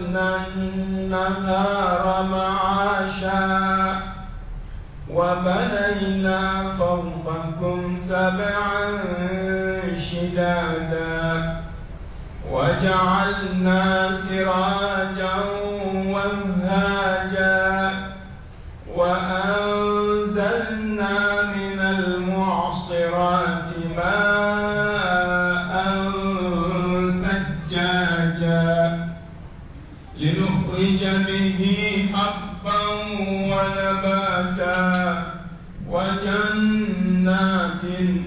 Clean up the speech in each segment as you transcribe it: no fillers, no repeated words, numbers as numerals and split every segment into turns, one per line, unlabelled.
النهار معاشا وبنينا فوقكم سبعا شدادا وجعلنا سراجا وهاجا وأنزلنا من المعصرات ماء ثجاجا لنخرج به حبا ونباتا وجنات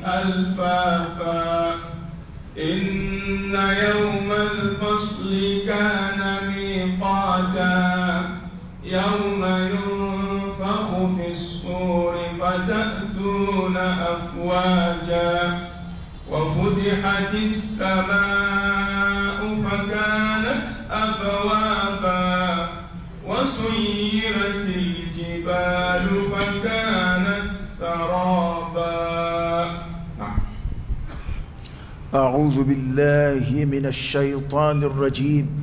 ألفافا إن يوم الفصل كان ميقاتا يوم ينفخ في الصور فتأتون أفواجا وفتحت السماء فكانت أبوابا وسيرت الجبال فكانت سرابا.
أعوذ بالله من الشيطان الرجيم.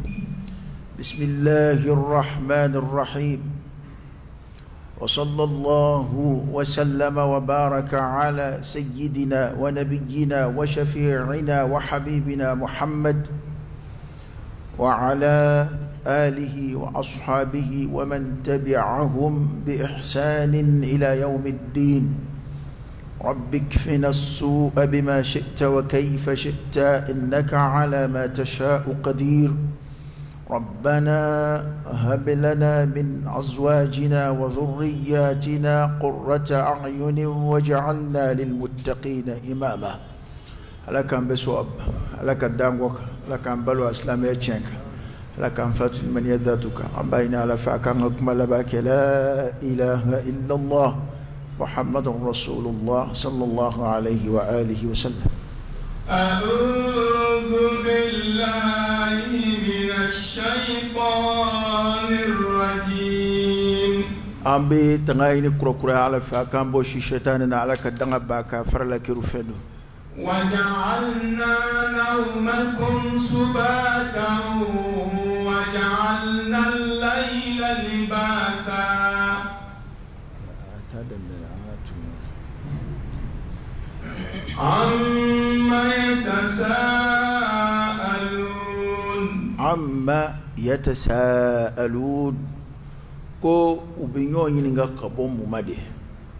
بسم الله الرحمن الرحيم. وصلى الله وسلم وبارك على سيدنا ونبينا وشفيعنا وحبيبنا محمد وعلى آله وأصحابه ومن تبعهم بإحسان إلى يوم الدين. رب اكفنا السوء بما شئت وكيف شئت إنك على ما تشاء قدير. ربنا هب لنا من أزواجنا وذرياتنا قرة أعين واجعلنا للمتقين إماما. لك أن بسواب لك الداموك لك أن بلو أسلامي أتشنك لك أن فتح من يذاتك أبينا لفاك أنكم لباك لا إله إلا الله محمد رسول الله صلى الله عليه وآله وسلم.
أعوذ بالله من الشيطان الرجيم.
أمبي تنايني كروكرا على فاكام بوشي شيطان على كدنا باكا فرلك رفنو.
وجعلنا نومكم سباتا وجعلنا الليل لباسا. عما يتساءلون ko ubinyo yininga kabom mumade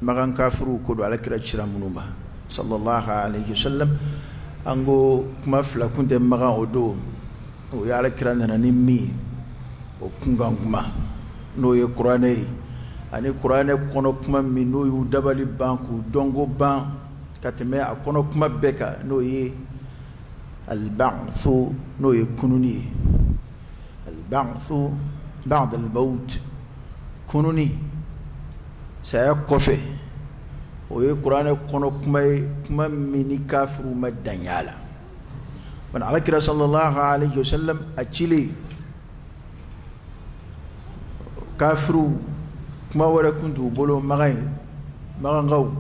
magan kafiru ko do alakira chira munuma sallallahu alaihi wasallam ango kuma fla kunde magan odo o ya alakira nana nimmi o kunganguma no ye qur'ane ani qur'ane kono kuma mi no yu dabali banku dongo ban kateme akono kuma beka no ye al-ba'thu no ye kununi al-ba'thu ba'da al-maut kununi saya kofe o ye qur'ane kono kuma mini kafiru madanyala wan alakira sallallahu alayhi wasallam achili kafiru kuma wara kuntu bolo magangaw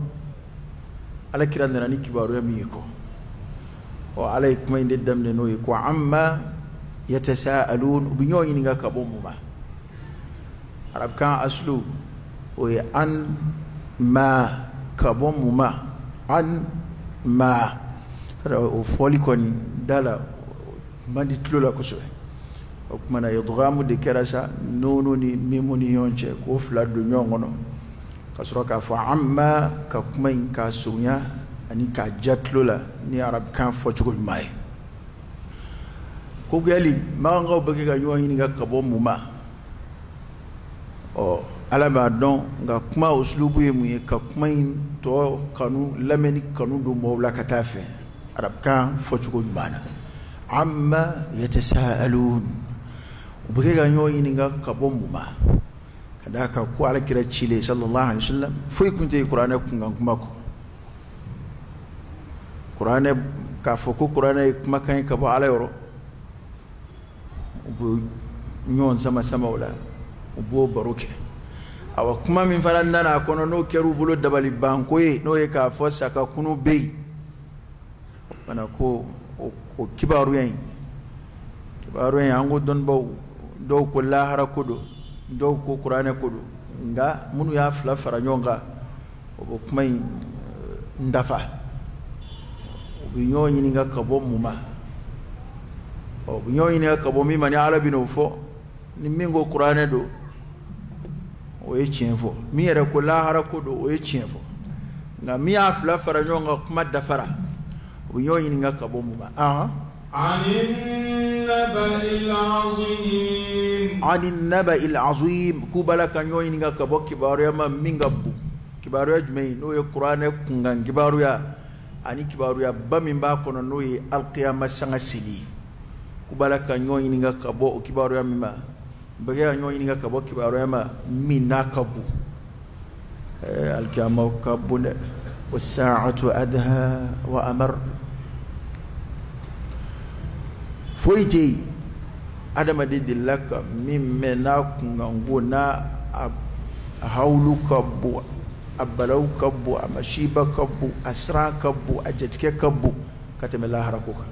ala kiran nani kibaru ya miko wa alaykum inde damne no ko amma yatasaalun binyo yininga kabomuma arab kan aslu o an ma kabomuma an ma o foli koni dala mandi tlola ko so o kuma na yadghamu de kerasa nono ni mimuni yonche ko fladu nyongono kasura ka fa amma ka kuma in ka sunya ani ka jatlola ni arab kan fo chugul mai ko gali ma nga bake ga yo yin ga kabo muma o ala ba don ga kuma uslubu ye muye ka kuma in to kanu lameni kanu do mawla katafe arab kan fo chugul bana amma yatasaalun bake ga yo yin ga kabo muma daka ko ala kira chile sallallahu alaihi wasallam foi kunte qur'ana kungan kuma ko qur'ana ka foko qur'ana kuma kan ka ba ala yoro bu nyon sama wala bu baroke awa kuma min faranda na kono no keru bulo dabali banko ye no ye ka fosa ka kunu be bana ko o kibaru yan ango don baw do ko lahara kodo do ko qur'ana kodo nga munu ya fla fara nyonga o kuma ndafa o bi nyoni nga kabo muma o bi nyoni nga kabo mi mani ala bino fo ni mingo qur'ana do o e chienfo mi yere ko lahara kodo o e chienfo nga mi ya fla fara nyonga kuma dafara o bi nyoni nga kabo muma
عن النبأ العظيم
كوبالا كانيو ينغا كبو كباريا ما مينغابو كباريا جمي نو القران كونغان كباريا اني كباريا بامين با كونو نو القيامه سانغسيلي كوبالا كانيو ينغا كبو كباريا ميما بغيا نيو ينغا كبو كباريا ما ميناكابو القيامه كابو والساعه ادهى وامر foiti adama de dilaka mimena kunganguna hawlu kabbu abalaw kabbu amashiba kabbu asra kabbu ajatike kabbu katame la harakuka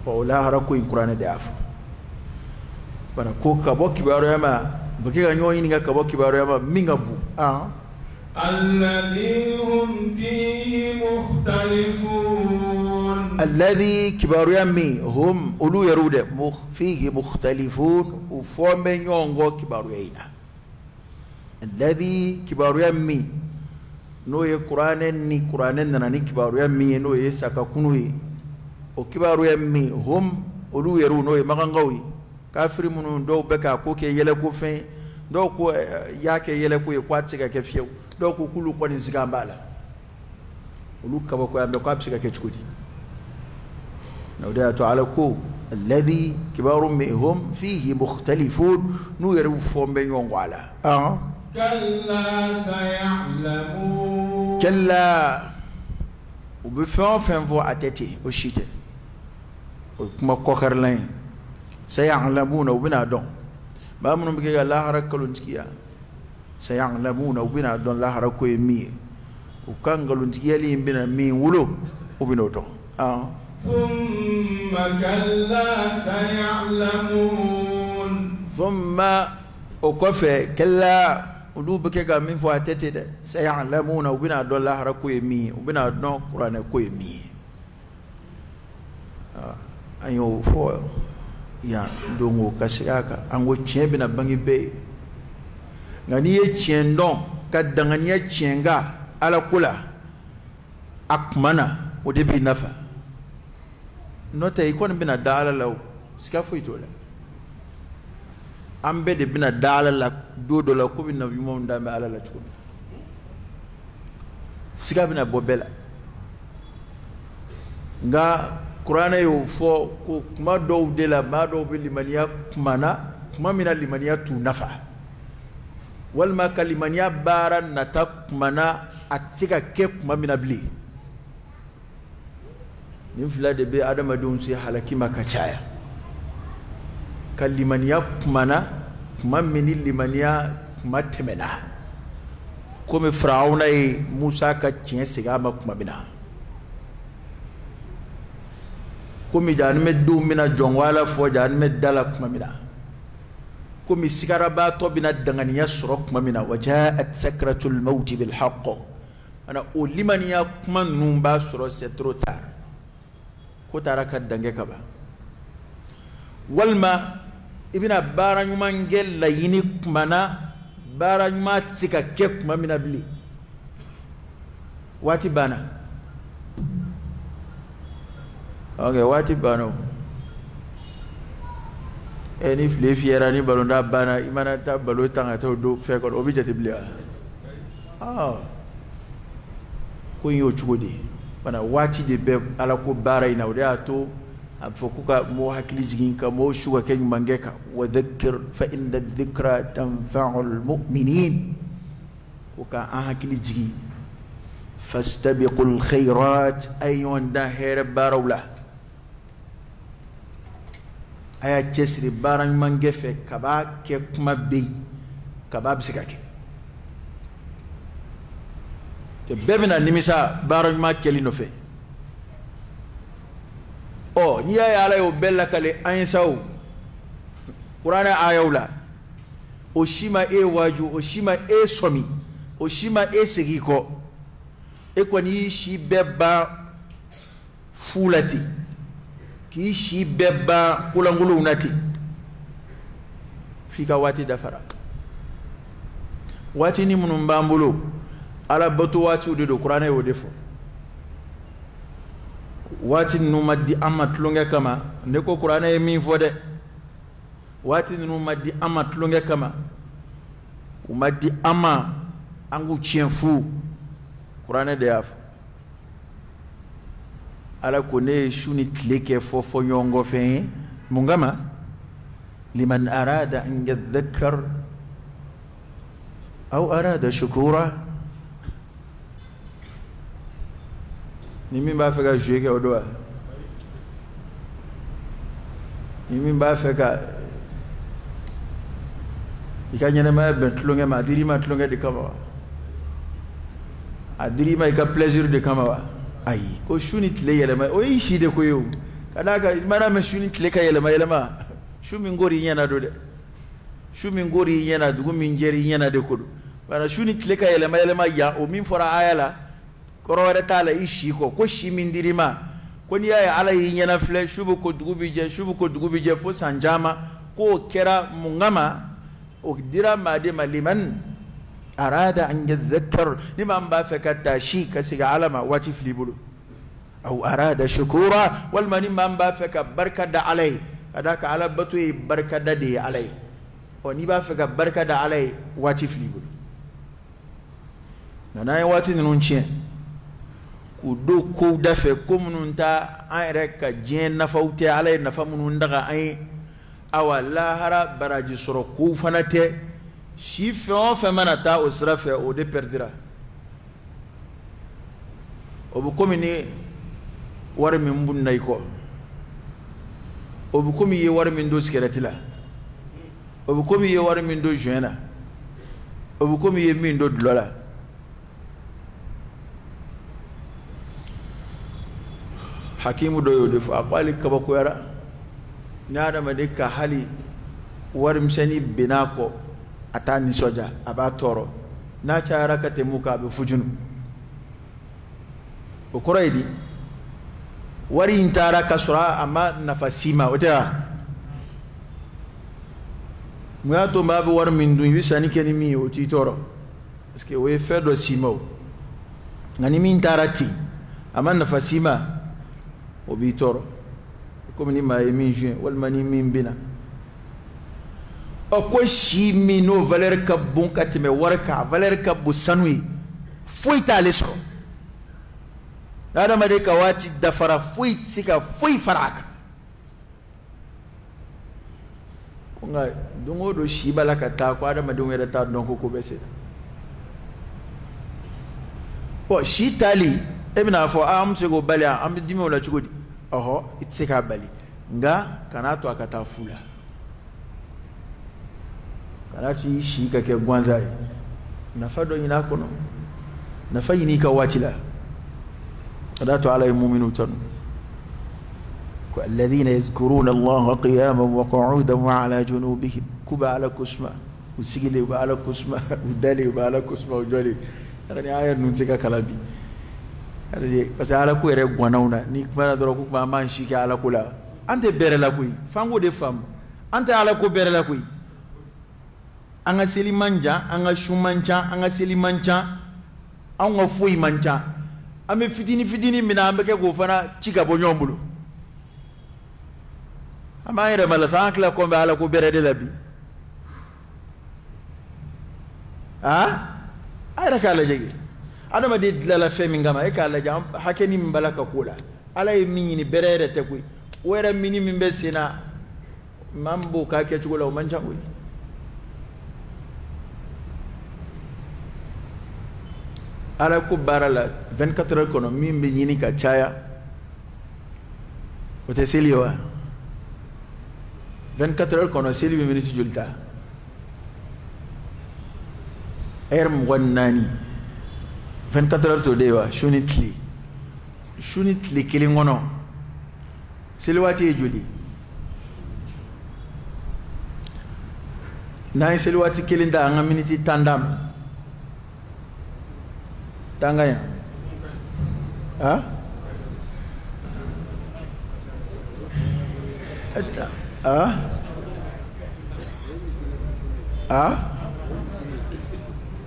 wa la haraku in qur'ana da afu bana ko kabo kibaro yama bake ga nyoyi ninga kabo kibaro yama mingabu
الذي هم فيه مختلفون
الذي كبار يمي هم أولو يرود فيه مختلفون وفوم يونغو كبار يينا الذي كبار يمي نو يقرآن ني قرآن ناني كبار يمي نو يساكا كنوي وكبار يمي هم أولو يرو نو يمغنغوي كافر منو دو بكا كوكي يلكو فين دو كو ياكي يلكو يقواتيكا كفيو donc kulu ko ni zigambala ulu kaba ko yambe ko absika ke chukudi nawda ta'ala ko alladhi kibarun minhum fihi mukhtalifun nu yaru fombe nyongo ala
kalla sayalamun
kalla ubifan fin vo atete o shite o kuma ko kharlan sayalamun ubina don ba mun bi ga la harakalun tikiya سيعلمون وبنا دون الله ركو يمي وكان قالوا تيالي بنا مي ولو وبنا دون
ثم كلا سيعلمون
ثم وكفى كلا ولوبك من فاتته سيعلمون وبنا دون الله ركو يمي وبنا دون قران كو يمي ayo fo ya dongo kasiyaka ango chembina bangi be ngani ye tiendon ka dangania tienga ala kula akmana o de bi nafa nota ikon bina dala law ska fo itola ambe de bina dala la dodo la ko bina yimo ndame ala la tukun ska bina bobela nga qur'ana yo fo ko kuma do de la ma do bi limaniya kumana kuma mina limaniya tu nafa walma kalimaniya bara nata mana atika ke kuma mina bli nin fila de be adamadun sai halaki makachaya kalimaniya kumana kuma mini limaniya kuma temena comme Firauna e Musa ka tiɲɛ siga ma kuma mina comme janime dum mina jongwala fo janime dala kuma mina كم سكربا طبنا الدنيا سرق ممنا وجاءت سكرة الموت بالحق أنا أقول لمن يكمن نومبا سرق ستروتا كتارك الدنيا كبا والما ابن بارا يمان جل ليني كمنا بارا يما تسكا كيف ممنا بلي واتي بانا أوكي واتي بانو eni fle fiera ni balonda bana imana ta balo tanga to do fe ko obi jati blia ko yo chugodi bana wati de be ala ko bara ina wada to afokuka mo hakili jigin ka mo shuga ken mangeka wa dhakkir fa inna dhikra tanfa'u almu'minin ko ka an hakili jigi fastabiqul khairat ayun da her barawla aya chesri barang mangefe kaba ke kuma be kaba bisikake te bebina nimisa barang ma keli no fe o ni ya ala yo bella kale ainsaw Qur'ana ayawla oshima e waju oshima e somi oshima e segiko e kwani shi beba fulati ki shi beba kulangulu unati fika wati dafara wati ni munum bambulo ala batu wati de Qur'ana yo defo wati numadi amat longa kama ndeko Qur'ana e min fode wati numadi amat longa kama umadi ama angu chienfu Qur'ana de yaf ala kone shuni tleke fofo nyongo fe mungama liman arada an yadhakkar aw arada shukura ni min ba feka jouer ke odoa ni min ba feka ikanyana ma bentlonge ma dirima tlonge de kama adirima ika plaisir de kama ai ko shuni tle yele ma o yishi de ko yo kadaka mana me shuni tle ka yele ma shumi ngori nyana do de shumi ngori nyana dugu min jeri nyana de ko do bana shuni tle ka yele ma ya o min fora ayala korore tala ishi ko shi min dirima ko ni ya ala yi nyana fle shubu ko dugu bije fo sanjama ko kera mungama o dira ma de maliman arada an yadhakkar liman ba fakata shi kasiga alama wati flibulu aw arada shukura wal man ba faka barkada alai adaka ala batu barkada de alai o ni ba faka barkada alai wati flibulu nana ya wati nunche ku do ko dafe ko mununta an reka jen nafawte alai nafamunun daga ai awala hara baraji soro ku fanate shi fe manata o srafe o de perdira o bu komi ni war min bunnay ko o bu komi ye war min do skeletila o bu komi ye war min do joena o bu komi ye min do dlola hakimu do yo defa qali kabako yara nada madika hali war msani binako atani soja abatoro na cara ka temuka be fujunu o koroidi wari intara kasura ama nafasima wata ngato mabu war min dun wisani keni mi o titoro parce que we fedo simo ngani min tarati ama nafasima o bitoro comme ni ma min juin wal mani min bina o ko shi mi no valeur ka bon katime warka valeur ka busanwi foi ta leso dada made ka wati dafara foi sika foi faraka kunga dungo do shi balaka ta ko ada made ngere ta don ko bese o shi tali ebina fo am se go bali am dimi wala chugodi oho itseka bali nga kanato akata fula kanati shi ka ke gwanza nafado nyina kono nafayi ka watila adatu ala mu'minu tan ko alladhina yadhkuruna allaha qiyaman wa qu'udan wa ala junubihim kuba ala kusma usigile ba ala kusma udali ba ala kusma ujoli ani aya nuntika kalabi ari pasala ko ere gwanawna ni kuma doro ko ma man shi ka ala kula ante bere la kuy fango de fam ante ala ko bere la kuy anga seli manja anga shumancha anga seli mancha anga fuyi mancha ame fidini mina ambeke ko fana chika bo nyombulo ama ere mala sankla ko be ala ko bere de labi ayra kala jegi adama de la femi ngama e kala jam hakeni mbalaka kula ala e mini berere te kuy wera mini mimbe sina mambo ka ke chugula mancha kuy ala ko barala 24 heures kono mimbe nyini ka chaya wote seliwa 24 heures kono seli be minute julta wannani 24 heures to dewa shunitli kilingono seli wati juli Nai seli wati kelinda anga miniti tandam. Tangaya. Ha? Ha? Ha?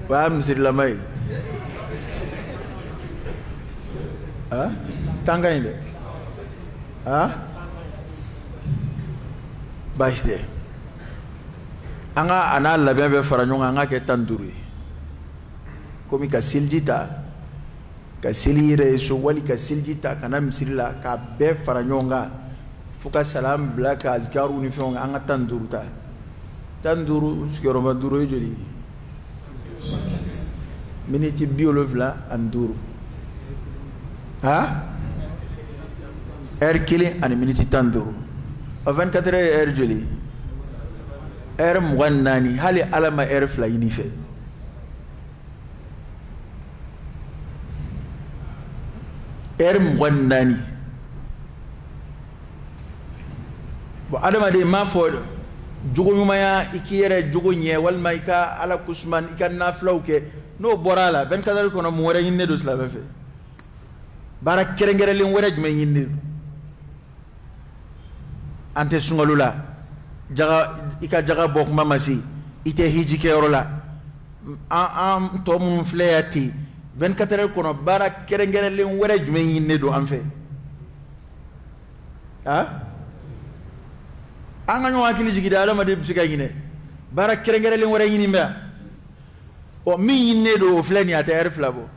Paham sir lamai. Ha? Tangaya de. Ha? Baiste. Anga ana labia be faranyo anga ke tanduri. Komi ka siljita ka silire so wali ka siljita kana misirila ka be faranyo nga fuka salam bla ka azkaru ni fonga anga tanduruta. Tanduru skero maduro joli. Miniti biolovla anduru. Ha? Kili ani miniti tanduru. 24 heures joli. Mwanani hali alama fla yinife. Mwanani. Bo adama de ma fo jugo nyumaya ikiyere jugo nye walma ika ala kusman ika naflauke no borala 24 heures kono mo wara yinne do sla fe. Bara kerengere len wara jme yinne. Ante sungalula jaga ika jaga bok mamasi ite hiji ke orola am to mun fleati 24 heures kono bara kerengere len wara jume yinne do am fe ha anga no akili jigida ala made bisika yine bara kerengere len wara yini mba o mi yinne do fleni ata er flabo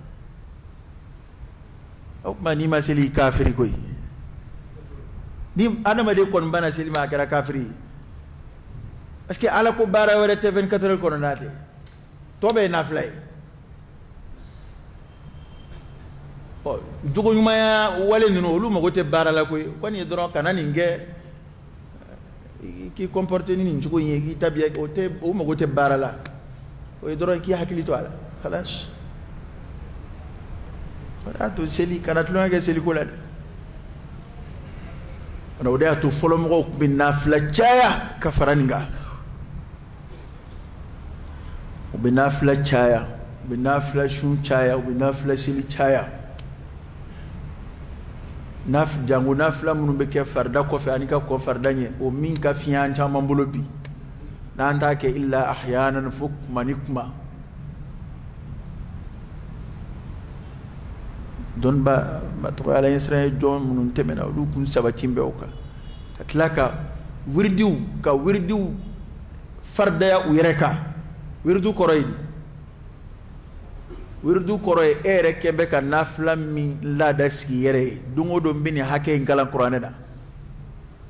o mani maseli kafiri koy ni adama de kon bana selima kara kafiri parce que ala ko bara wara te 24 heures kono nate tobe na flay o jugo nyuma wale nino lu mago te bara la koy koni dron kanani nge ki comporter ni jugo yi tabiya o te o mago te bara la o dron ki hakili to ala khalas ato seli kana tlo nga seli ko la ana oda to folo mo bin nafla chaya kafaraninga ubinafla chaya ubinafla shun chaya ubinafla sili chaya naf jangu nafla munu beke farda ko fe anika ko fardanye o min ka fiyan chama mbolobi nanta ke illa ahyanan fuk manikma don ba to ala israel jon munu temena lu kun sabatimbe oka tatlaka wirdiu farda ya uyereka wirdu koroydi wirdu koroy ere kembe ka nafla mi la daski yere dungo do bini hake ngala qur'ane da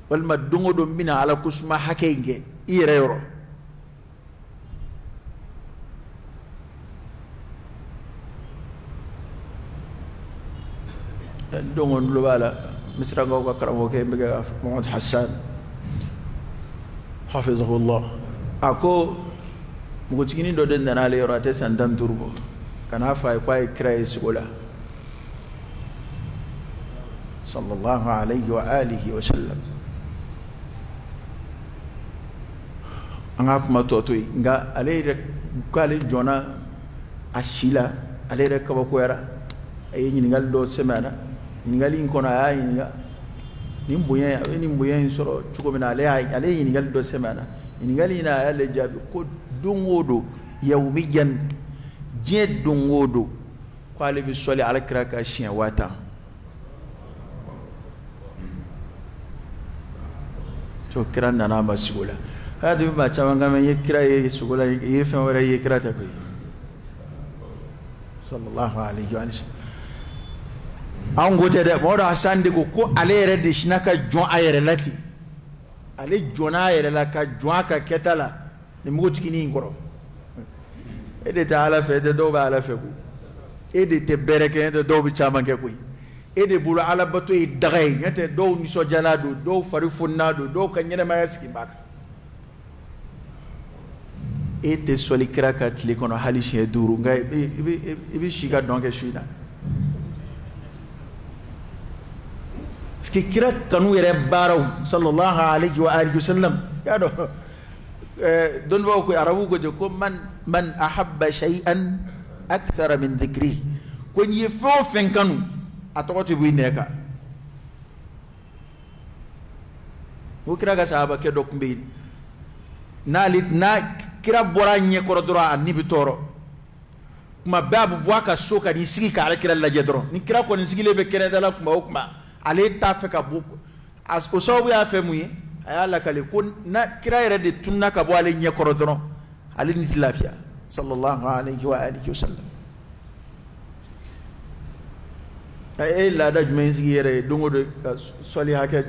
walma dungo do bina ala kusma hake nge ire yoro dungo lu bala misra go ka karamo ke be Muhammad Hassan hafizahullah ako mugo cikini do den dana le yorate sandan turbo kana fa kwa ikra isgola sallallahu alayhi wa alihi wa sallam anga kuma totoi nga ale kale jona ashila ale kaba ko yara ay nyingal do semana nyingali ko na ay nimbuya soro chuko mina ale nyingal do semana nyingali na ale jabi ko dungodo yawmiyan je dungodo ko ale bi soli ala kraka shien wata to kiran na masugula hadi ba chawanga men yekira yesugula yefe wala yekira ta ko sallallahu alaihi wa sallam an gote da modo Hassan de ko ale yere de shinaka jon ayere lati ale jona ayere la ka jon ka ketala ni mugo tikini ngoro ede ta ala fe de do ba ala fe ku ede te bereke de do bi chama ke kuy ede bulu ala bato e dagay nyate do ni so jalado do fari funnado do ka nyene ma yaski baka ete soli kraka tli kono halishi duru ngay ibi shiga donc shuida ski kira kanu yere baraw sallallahu alayhi wa alihi wasallam ya do
don ba ko arabu ko man ahabba shay'an akthara min dhikri ko ni fo fen kanu atokoti bu neka wo kira ga sahaba ke dok mbe na kira bora nye korodora ani bitoro kuma babu bwaka soka ni sigi ka ala kira la jedro ni kira ko ni sigi lebe kere dala kuma ale ta fe ka buku as ko so ya fe muyi ayala kale kun na kira yere de tunna ka bo ale nye korodoro ale ni lafiya sallallahu alaihi wa alihi wasallam ay la daj men sigi yere dungo de soli hake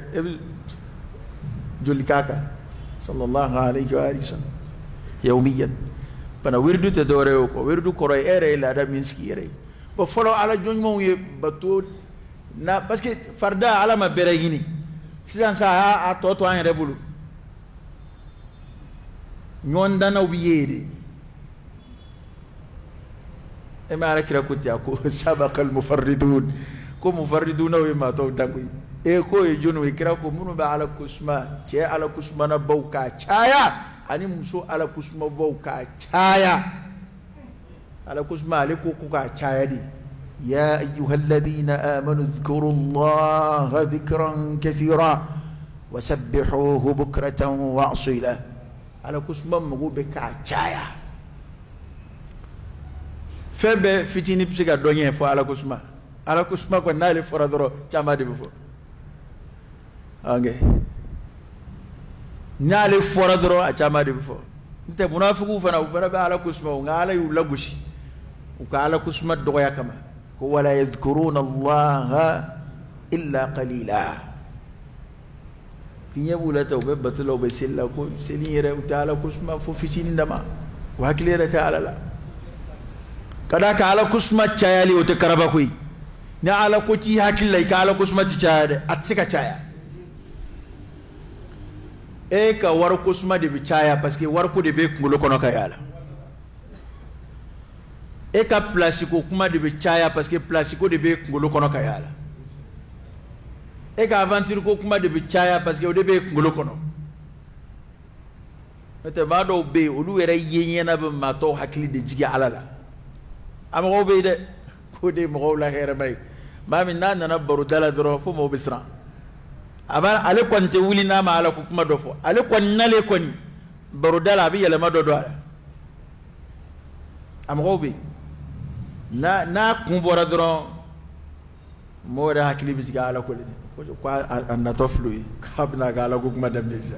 joli kaka sallallahu alaihi wa alihi wasallam yawmiyan pana wirdu te dore ko wirdu ko roy ere la da minski ere bo folo ala jonmo ye bato na parce que farda ala ma bere gini sisan sa a toto an rebulu nyonda na ubiyede e ma ara kira ko tiya ko sabaqal mufarridun ko mufarriduna we ma to dangi e ko e jonu e kira ko munu ba ala kusma che ala kusma na bauka chaya ani muso ala kusma bau ka chaya ala kusma ale ko ka chaya di ya ayyuhalladhina amanu dhkurullaha dhikran kathira wasabbihuhu bukratan wa asila ala kusma mago be ka chaya febe fitini psiga donye fo ala kusma ko nale fora doro chama de fo nyale fora doro a chama de fo nte munafiku fana ba ala kusma ngala yu lagushi uka ala kusma doya kama ko wala yadhkuruna allaha illa qalila kinya bula tawbe batulo be sella ko selire utala kusma fo fitini ndama wa kilera ta ala kada ka ala kusma chayali o te karaba kuy ni ala ko ci hakilla ka ala kusma ci chayade atsika chaya e ka war kusma de bichaya parce que war ko de be ngulo kono kayala e ka place ko kuma de bichaya parce que place ko de be ngulo kono kayala e ka aventure ko kuma de bichaya parce que o de be ngulo kono mete ma do be olu were yenyena be ma to hakili de jigi alala amago be de ko de mo la here bay mami nana baru dala dro fo mo bisra aba ale konte wuli na ma ala ko kuma do fo ale kon nale koni baru dala bi yele ma do do amago be na kun bora dro mo da hakili bi jigi ala ko le ko an to flui kabna ga ala ko kuma dem nesa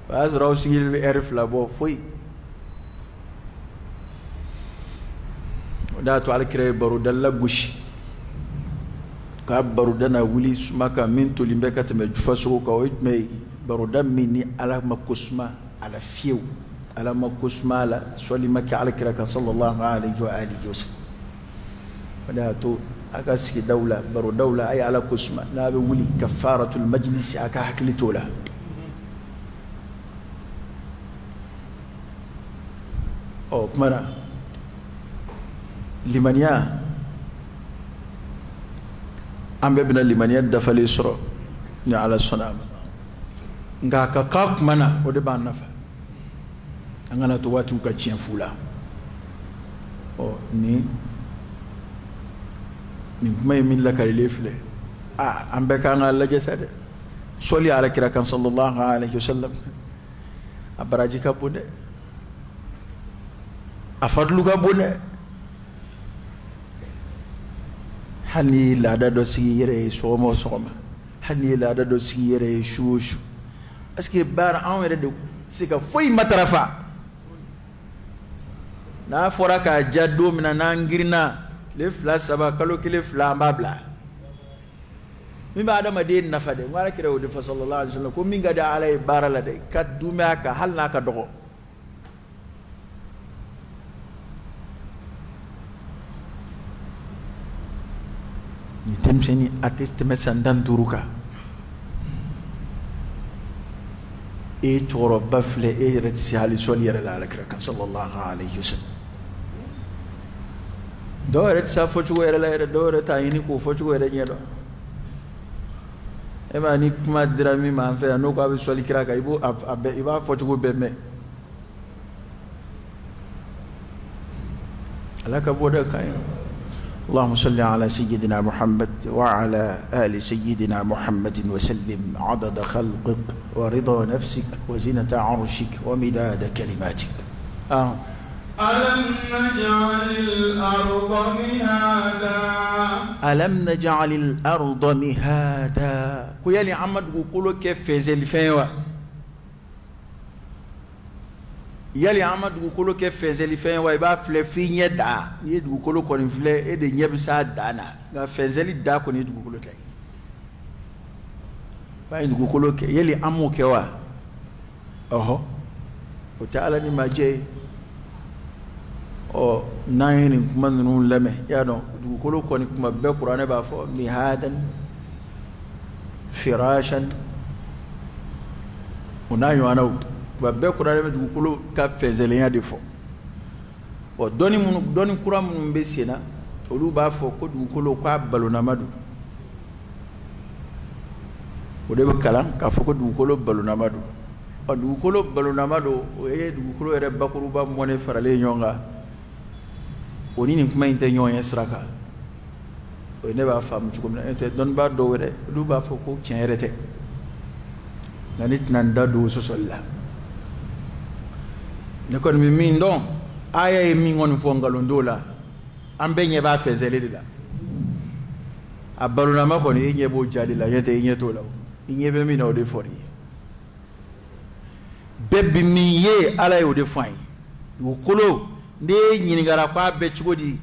Azraw sigil bi erf la bo foi da to alkire baru dalla gushi ka baru dana wuli sumaka min to limbe ka tame jufaso ka o me baru damini ala makusma ala fiu ala makusma la soli maka alkire ka sallallahu alaihi wa alihi wasallam da to aka siki dawla baru dawla ay ala kusma na be wuli kafaratul majlis aka hakli tola o kumana limaniya ambe bina limaniya dafale soro ni ala sonama nga ka kumana o de ban nafa angana to watu ka cien fula o ni may min la kay lefle ambe ka nga la jesade soli ala kira kan sallallahu alaihi wasallam abaraji ka bude afadlu ga bone hani la da do sigire somo soma hani la da do sigire shushu est-ce que bar en wede de sika foi matarafa na fora ka jaddo mina na ngirna le fla saba kalo kile fla mbabla mi ba da made nafa de wala kire o de fa sallallahu alaihi wasallam ko mi ngada alay barala de kaduma ka halna ka dogo ni temseni ateste mesandan duruka e toro bafle e retsi hali sol yere la alakra kan sallallahu alayhi wasallam do ret sa fochu yere la do ret ayini ko fochu yere nyedo
e ma ni kuma dira min ma an fɛ yan n'o ko a bɛ sɔli kira kan i b'a fɔ cogo bɛɛ mɛn ala ka bɔ da kan ye اللهم صل على سيدنا محمد وعلى آل سيدنا محمد وسلم عدد خلقك ورضا نفسك وزنة عرشك ومداد كلماتك
ألم نجعل الأرض مهادا
ألم نجعل الأرض مهادا كيالي عمد قولوا كيف فيزل فيوا yali ama dugukolo kɛ fɛnsɛli fɛn wa i b'a filɛ f'i ɲɛ da n'i ye dugukolo kɔni filɛ e de ɲɛ bɛ s'a dan na nka fɛnsɛli da kɔni ye dugukolo ta ye b'a ye dugukolo kɛ yali an m'o kɛ wa ɔhɔ o tɛ ala ni majɛ ye ɔ n'an ye nin kuma ninnu lamɛn i y'a dɔn dugukolo kɔni kuma bɛɛ kuranɛ b'a fɔ mihadan firashan o n'a ɲɔgɔnnaw ba bɛɛ kuranɛ bɛ dugukolo ka fɛnsɛlenya de fɔ ɔ dɔnni kura minnu bɛ sen na olu b'a fɔ ko dugukolo k'a balonama don o de bɛ kalan k'a fɔ ko dugukolo balonama don ɔ dugukolo balonama don o ye dugukolo yɛrɛ bakuruba mɔnɛ faralen ɲɔgɔn kan o ni nin kuma in tɛ ɲɔgɔn ye sira kan o ye ne b'a faamu cogo min na n'o tɛ dɔnnibaa dɔw yɛrɛ olu b'a fɔ ko tiɲɛ yɛrɛ tɛ nka ne tɛna n da don o sɔsɔli la ne kɔni bɛ min dɔn aya ye min kɔni fɔ nkalondon la an bɛɛ ɲɛ b'a fɛnsɛnlen de la a balonama kɔni e ɲɛ b'o jali la ɲɛ tɛ i ɲɛ t'o la i ɲɛ bɛ min na o de fɔra i ye bɛɛ bi min ye ala ye o de fɔ an ye dugukolo ne ɲininkara k'a bɛ cogo di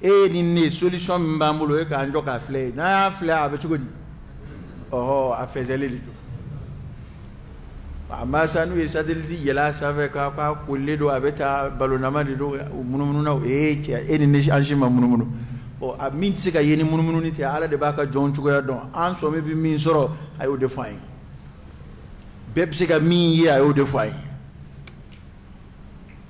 e ye nin ne solution min b'an bolo e k'an jɔ k'a filɛ n'a y'a filɛ a bɛ cogo di ɔhɔ a fɛnsɛnlen de don a masa n'u ye satellite yɛlɛ sanfɛ k'a kolilen don a bɛ taa balonama de don munumunu na cɛ e ni ne an si ma munumunu ɔ a min tɛ se ka ye ni munumunu tɛ ala de b'a ka jɔn cogoya dɔn an sɔmi bɛ min sɔrɔ a y'o de fɔ an ye bɛɛ bɛ se ka min ye a y'o de fɔ an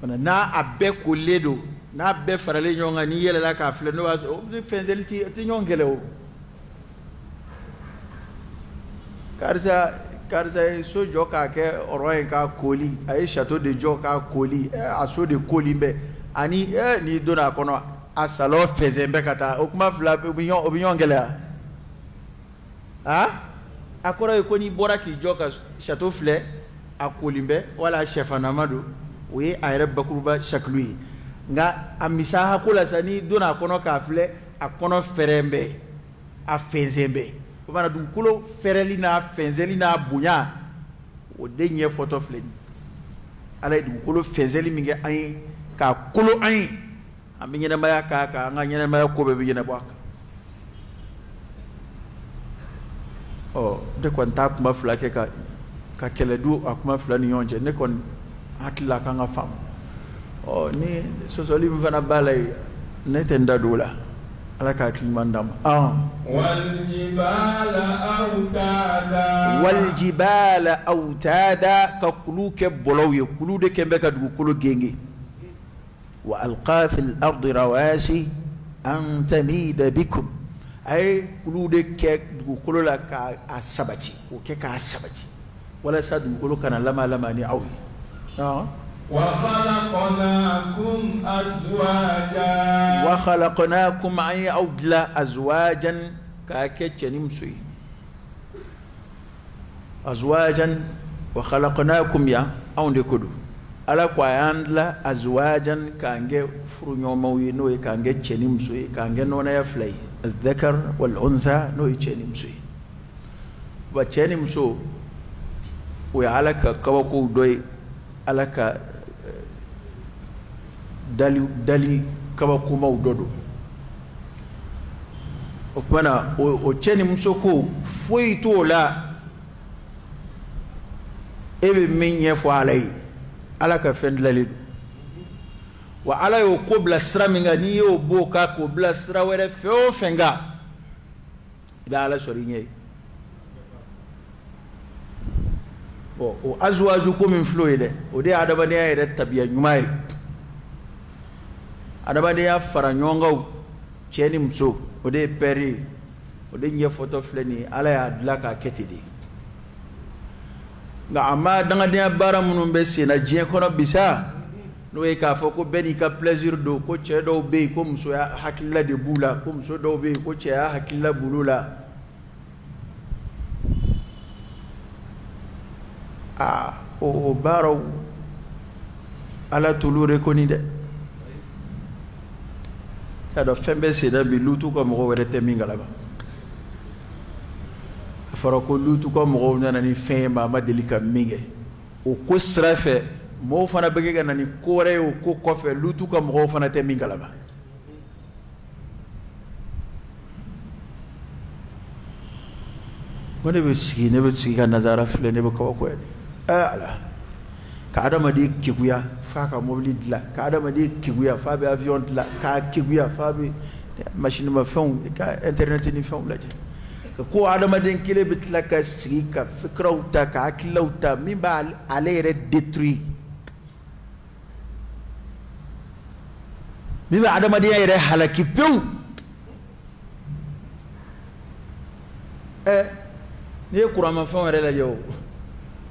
ye n'a a bɛɛ kolilen don n'a bɛɛ faralen ɲɔgɔn kan n'i yɛlɛla k'a filɛ n'o y'a sɔrɔ o fɛnsɛli tɛ ɲɔgɔn kɛlɛ o karisa ye so jɔ k'a kɛ rond ye k'a koli a ye château de jɔ k'a koli a so de koli bɛ ani n'i donna a kɔnɔ a salon fɛnsɛn bɛ ka taa o kuma fila o bɛ ɲɔgɔn gɛlɛya a kɔrɔ ye ko n'i bɔra k'i jɔ ka château filɛ a koli bɛ wala sɛfanama don o ye a yɛrɛ bakuruba sakulu ye nka a misaha ko la sa n'i donna a kɔnɔ k'a filɛ a kɔnɔ fɛrɛn bɛ a fɛnsɛn bɛ o mana dugukolo fɛrɛli n'a fɛnsɛli n'a bonya o de ɲɛfɔtɔ filɛ nin ala ye dugukolo fɛnsɛli min kɛ an ye k'a kolo an ye an bɛ ɲɛnɛmaya k'a kan an ka ɲɛnɛmaya ko bɛɛ bɛ ɲɛnabɔ a kan ɔ ne kɔni t'a kuma fila kɛ ka kɛlɛ du a kuma fila ni ɲɔgɔn cɛ ne kɔni hakili la k'an ka faamu ɔ ni sɔsɔli min fana b'a la yen ne tɛ n da don o la ala ka hakili ɲuman d'an ma waljibala awtada ka kulu kɛ bɔlɔw ye kulu de kɛn bɛ ka dugukolo genge wa alqa fil ardi rawasi an tamida bikum a ye kulu de kɛ dugukolo la k'a sabati k'o kɛ k'a sabati walasa dugukolo kana lama ni aw ye وخلقناكم أزواجا وخلقناكم أي أودلا أزواجا كاكتشنمسوي أزواجا وخلقناكم يا أو نكدو على كواندلا أزواجا كانجي فرنيوموي نوي كانجي تشنمسوي كانجي نونا يفلي الذكر والأنثى نوي تشنمسوي وتشنمسو ويعلى كوكو دوي على ك dali kabakomaw dɔ don o kumana o cɛ ni muso ko foyi t'o la e bɛ min ɲɛfɔ ala ye ala ka fɛn dilanlen don wa ala y'o ko bila sira min kan n'i y'o b'o kan k'o bila sira wɛrɛ fɛn o fɛn kan i bɛ ala sɔrɔ i ɲɛ ye o azuwaju ko min filɛ o ye dɛ o de ye adamadenya yɛrɛ tabiya ɲuman ye adamadenya fara ɲɔgɔn kan cɛ ni muso o de ye pɛri ye o de ɲɛ fɔtɔ filɛ nin ye Ala y'a dilan k'a kɛ ten de nka a ma dangadenya baara minnu bɛ sen na diɲɛ kɔnɔ bi sa n'o ye k'a fɔ ko bɛɛ n'i ka plaisir don ko cɛ dɔw bɛ yen ko musoya hakilila de b'u la ko muso dɔw bɛ yen ko cɛya hakilila b'u la o baaraw Ala t'olu reconi dɛ y'a dɔn fɛn bɛɛ sen na bi Lutu ka mɔgɔ wɛrɛ tɛ min kalama a fɔra ko Lutu ka mɔgɔw nana ni fɛn ye maa ma deli ka min kɛ o ko sira fɛ mɔgɔw fana bɛ kɛ ka na ni ko wɛrɛ ye o ko kɔfɛ Lutu ka mɔgɔw fana tɛ min kalama ko ne bɛ sigi ka nazara filɛ ne bɛ kabako ye Ala ka adamaden keguya f'a ka mobili dilan ka adamaden keguya f'a bɛ avion dilan k'a keguya f'a bɛ machine ma fɛnw ka internet ni fɛnw lajɛ ko adamaden kelen bɛ tila ka sigi ka fikiraw ta ka hakililaw ta min b'a ale yɛrɛ détruire min bɛ adamadenya yɛrɛ halaki pewu n'i ye kuranmafɛnw yɛrɛ lajɛ o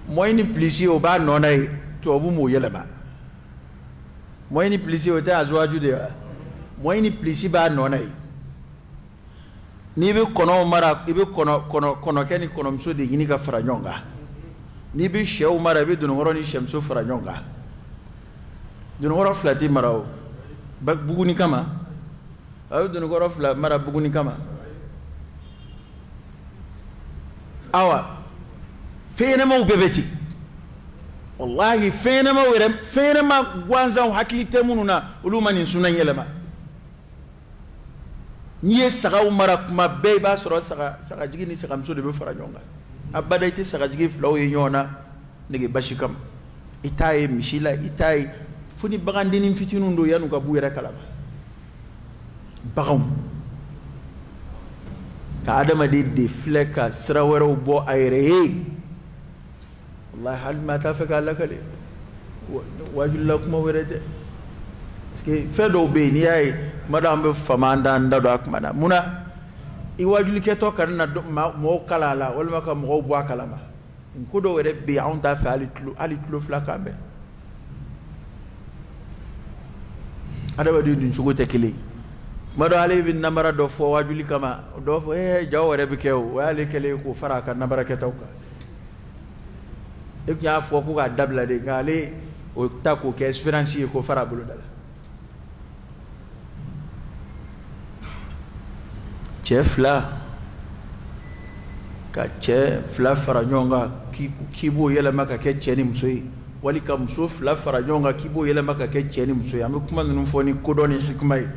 moins ni plus o b'a nɔ na ye tubabu m'o yɛlɛma moins ni plus o tɛ azwaju de wa moins ni plus b'a nɔ na ye n'i bɛ kɔnɔw mara i bɛ kɔnɔkɛ ni kɔnɔmuso de ɲini ka fara ɲɔgɔn kan n'i bɛ sɛw mara i bɛ dunukɔrɔ ni sɛmuso fara ɲɔgɔn kan dunukɔrɔ fila tɛ mara o buguni kama a bɛ dunukɔrɔ fila mara buguni kama awa fɛn ɲɛnamaw bɛɛ bɛ ten wallahi fɛn ɲɛnama gansanw hakili tɛ minnu na olu ma nin suna yɛlɛma n'i ye sagaw mara kuma bɛɛ i b'a sɔrɔ sagajigi ni sagamuso de bɛ fara ɲɔgɔn kan abada i tɛ sagajigi filaw ye ɲɔgɔn na nege basi kama i t'a ye misi la i t'a ye fo ni bagandennin fitininw don yan'u ka b'u yɛrɛ kalama baganw ka adamaden de filɛ ka sira wɛrɛw bɔ a yɛrɛ ye wallahi hali maa t'a fɛ k'a lakale wajulila kuma wɛrɛ tɛ parce que fɛn dɔw bɛ yen n'i y'a ye kuma dɔw an bɛ fama an da don a kuma na munna i wajulikɛtɔ kana na mɔgɔw kala a la walima ka mɔgɔw bɔ a kalama ko dɔw yɛrɛ bɛ yen anw t'a fɛ hali tulo fila k'an bɛn adamaden dun cogo tɛ kelen ye kuma dɔw ale bɛ namara dɔ fɔ wajuli kama dɔw fɔ jaw yɛrɛ bɛ kɛ o y'ale kɛlen k'o fara a ka namarakɛtaw kan e tun y'a fɔ ko k'a dabila de nka ale o ta k'o kɛ espérance ye k'o fara a boloda la cɛ fila ka cɛ fila fara ɲɔgɔn kan k'i b'o yɛlɛma ka kɛ cɛ ni muso ye wali ka muso fila fara ɲɔgɔn kan k'i b'o yɛlɛma ka kɛ cɛ ni muso ye an bɛ kuma ninnu fɔ ni kodɔn ni hikima ye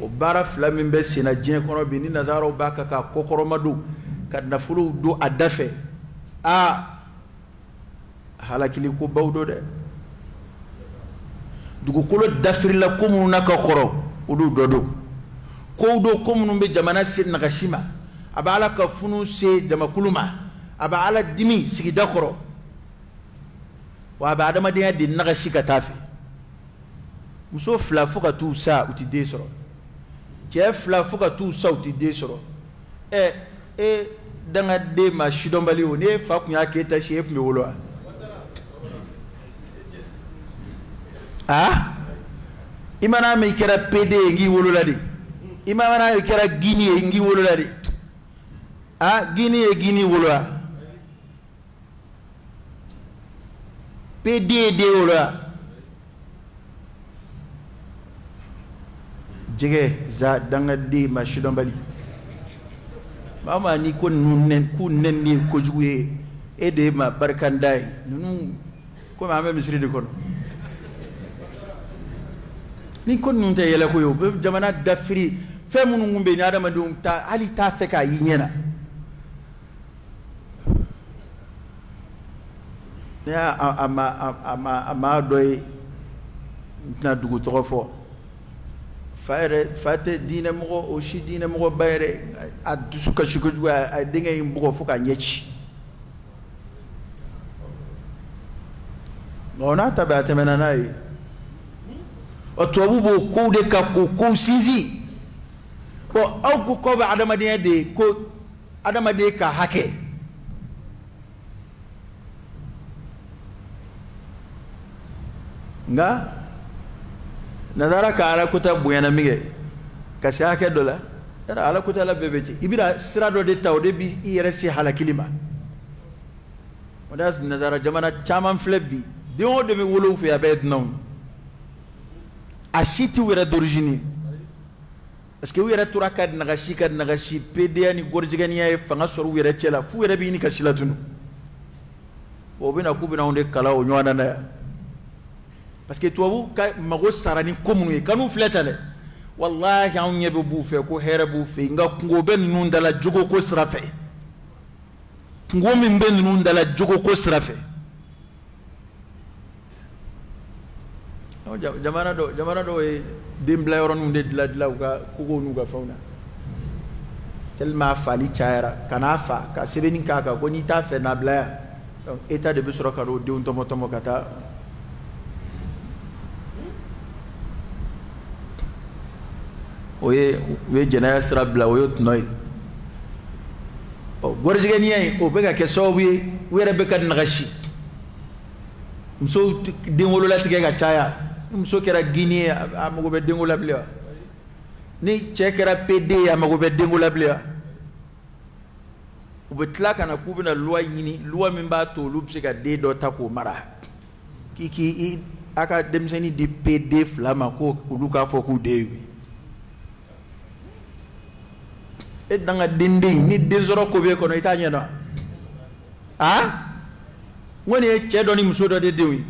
o baara fila min bɛ sen na diɲɛ kɔnɔ bi ni nazaraw b'a kan k'a kɔkɔrɔma don ka nafolow don a da fɛ halakili ko baw do dɛ dugukolo dafirila ko minnu na ka kɔrɔ olu dɔ do kow do ko minnu bɛ jamana se nagasi ma a bɛ ala ka funu se jamakulu ma a bɛ ala dimi sigida kɔrɔ wa a bɛ adamadenya de nagasi ka taa fɛ muso fila fo ka t'u sa u tɛ den sɔrɔ cɛ fila fo ka t'u sa u tɛ den sɔrɔ dangaden ma sidɔnbali o n'e fa tun y'a k'e ta si e tun bɛ wolo wa i mana mɛn i kɛra PD ye n k'i wolola de i mana mɛn i kɛra Guinée ye n k'i wolola de Guinée ye Guinée wolo wa PD ye den wolo wa jɛgɛ za dangaden ma sidɔnbali maa maa n'i ko ninnu k'u nɛnni ye kojugu ye e de ye maa barikanda ye ninnu komi an bɛ misiri de kɔnɔ ni ko ninnu tɛ yɛlɛ ko ye o bɛ jamana dafiri fɛn minnu kun bɛ yen ni adamadenw hali t'a fɛ k'a y'i ɲɛna ne y'a maa dɔ ye n tɛna dugu tɔgɔ fɔ fa tɛ diinɛmɔgɔ o si diinɛmɔgɔ ba yɛrɛ a dusu kasi kojugu a ye denkɛ in bugɔ fo k'a ɲɛ ci nka n'a ta bɛ a tɛmɛna n'a ye tubabu b'o kow de ka k'o kow sinsin aw ko k'aw bɛ adamadenya de ko adamade ka hake nga nazara ka ala kuta buyana mige ka si hake dola era ala kuta la bebeti ibira sirado de tawde bi yere si halakilima odas nazara jamana chaman flebbi de o de mi wolo fu ya bet non a siti wera d'origine parce que wera turaka nagashi pede ni gorjigani ya fanga soru wera chela fu wera bi ni kashila tunu o bina ku bina onde kala o nywana na parce que tuwabu ka mago sarani komunu e kanu fletale wallahi an yebe bu fe ko here bu fe nga kungo ben nun dala jogo ko srafe kungo min ben nun dala jogo ko srafe jamana do e dimbla yoron unde dila uga kugo nuga fauna tellement fali chaira kanafa ka sebeni kaka ko ni ta fe na bla donc état de besoro karo de un tomo kata oye we jenaya sira bla oyo tnoy o gorjigani ay o bega ke sowi were be kan nagashi mso dingolo la tige ga chaya mso kera Guinée amago be dingola bla ni chekera PD amago be dingola bla o be tlaka na kubina loi yini loi mimba to lubse ga de do tako mara kiki aka demseni di PD flama ko luka foku dewi e danga dindi ni dezoro ko be ko no itanya no ha woni e cedo ni musodo de dewi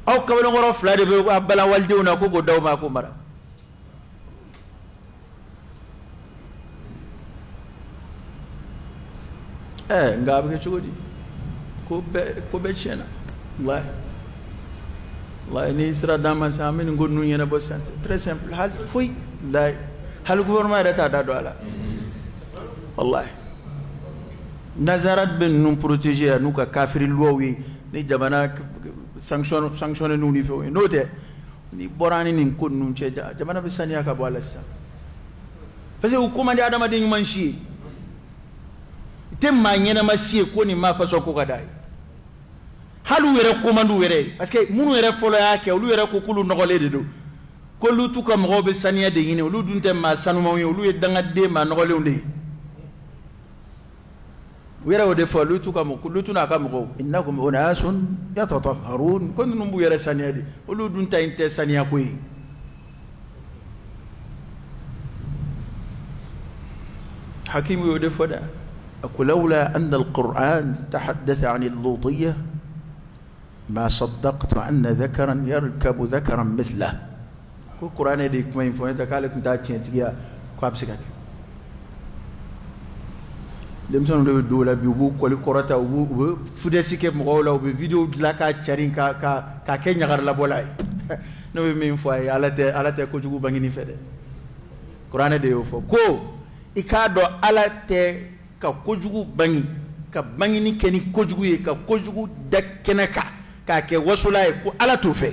aw kawlo ngoro flade be ko abala walde una ko go dawma ko mara ngabe ke chudi ko be chena la ni sira dama sa min ngonu yena bo c'est très simple hal foi la hal gouvernement reta da do ala wallahi nazarat ben nous protéger nous ka kafiri lowi ni jamana sanction nous ni fo note ni borani ni ko nun che jamana bi saniya ka bo ala sa parce que hukuma ndi adama de nyuman shi temma nyena ma shi ko ni ma faso ko kadai halu were ko mandu were parce que munu were folo yake olu were ko kulu nogole de do ko lu tu kam robe saniya de yini olu dunte ma sanu ma olu e danga de ma nogole unde were o de fo lu tu kam lu tu na kam ko innakum unasun yatatahharun kon numbu were saniya de olu dunta inte saniya ko yi hakim yo de foda لولا أن القرآن تحدث عن اللوطية ما صدقت أن ذكرا يركب ذكرا مثله القرآن يديك ما ينفع أنت قالك أنت أتشين تجيا كوابسكك لم تكن الدولة بيبوك ولا كرة أو فدسك مقولة أو بفيديو لك تشارين كأني غير لبولاي نبي ما ينفع على تكوجو بانيني فده القرآن يديوفو كو إكادو على ka kojugu bangi ka bangi ni keni kojugu ye ka kojugu dakena ka ke wasula ye ko ala to fe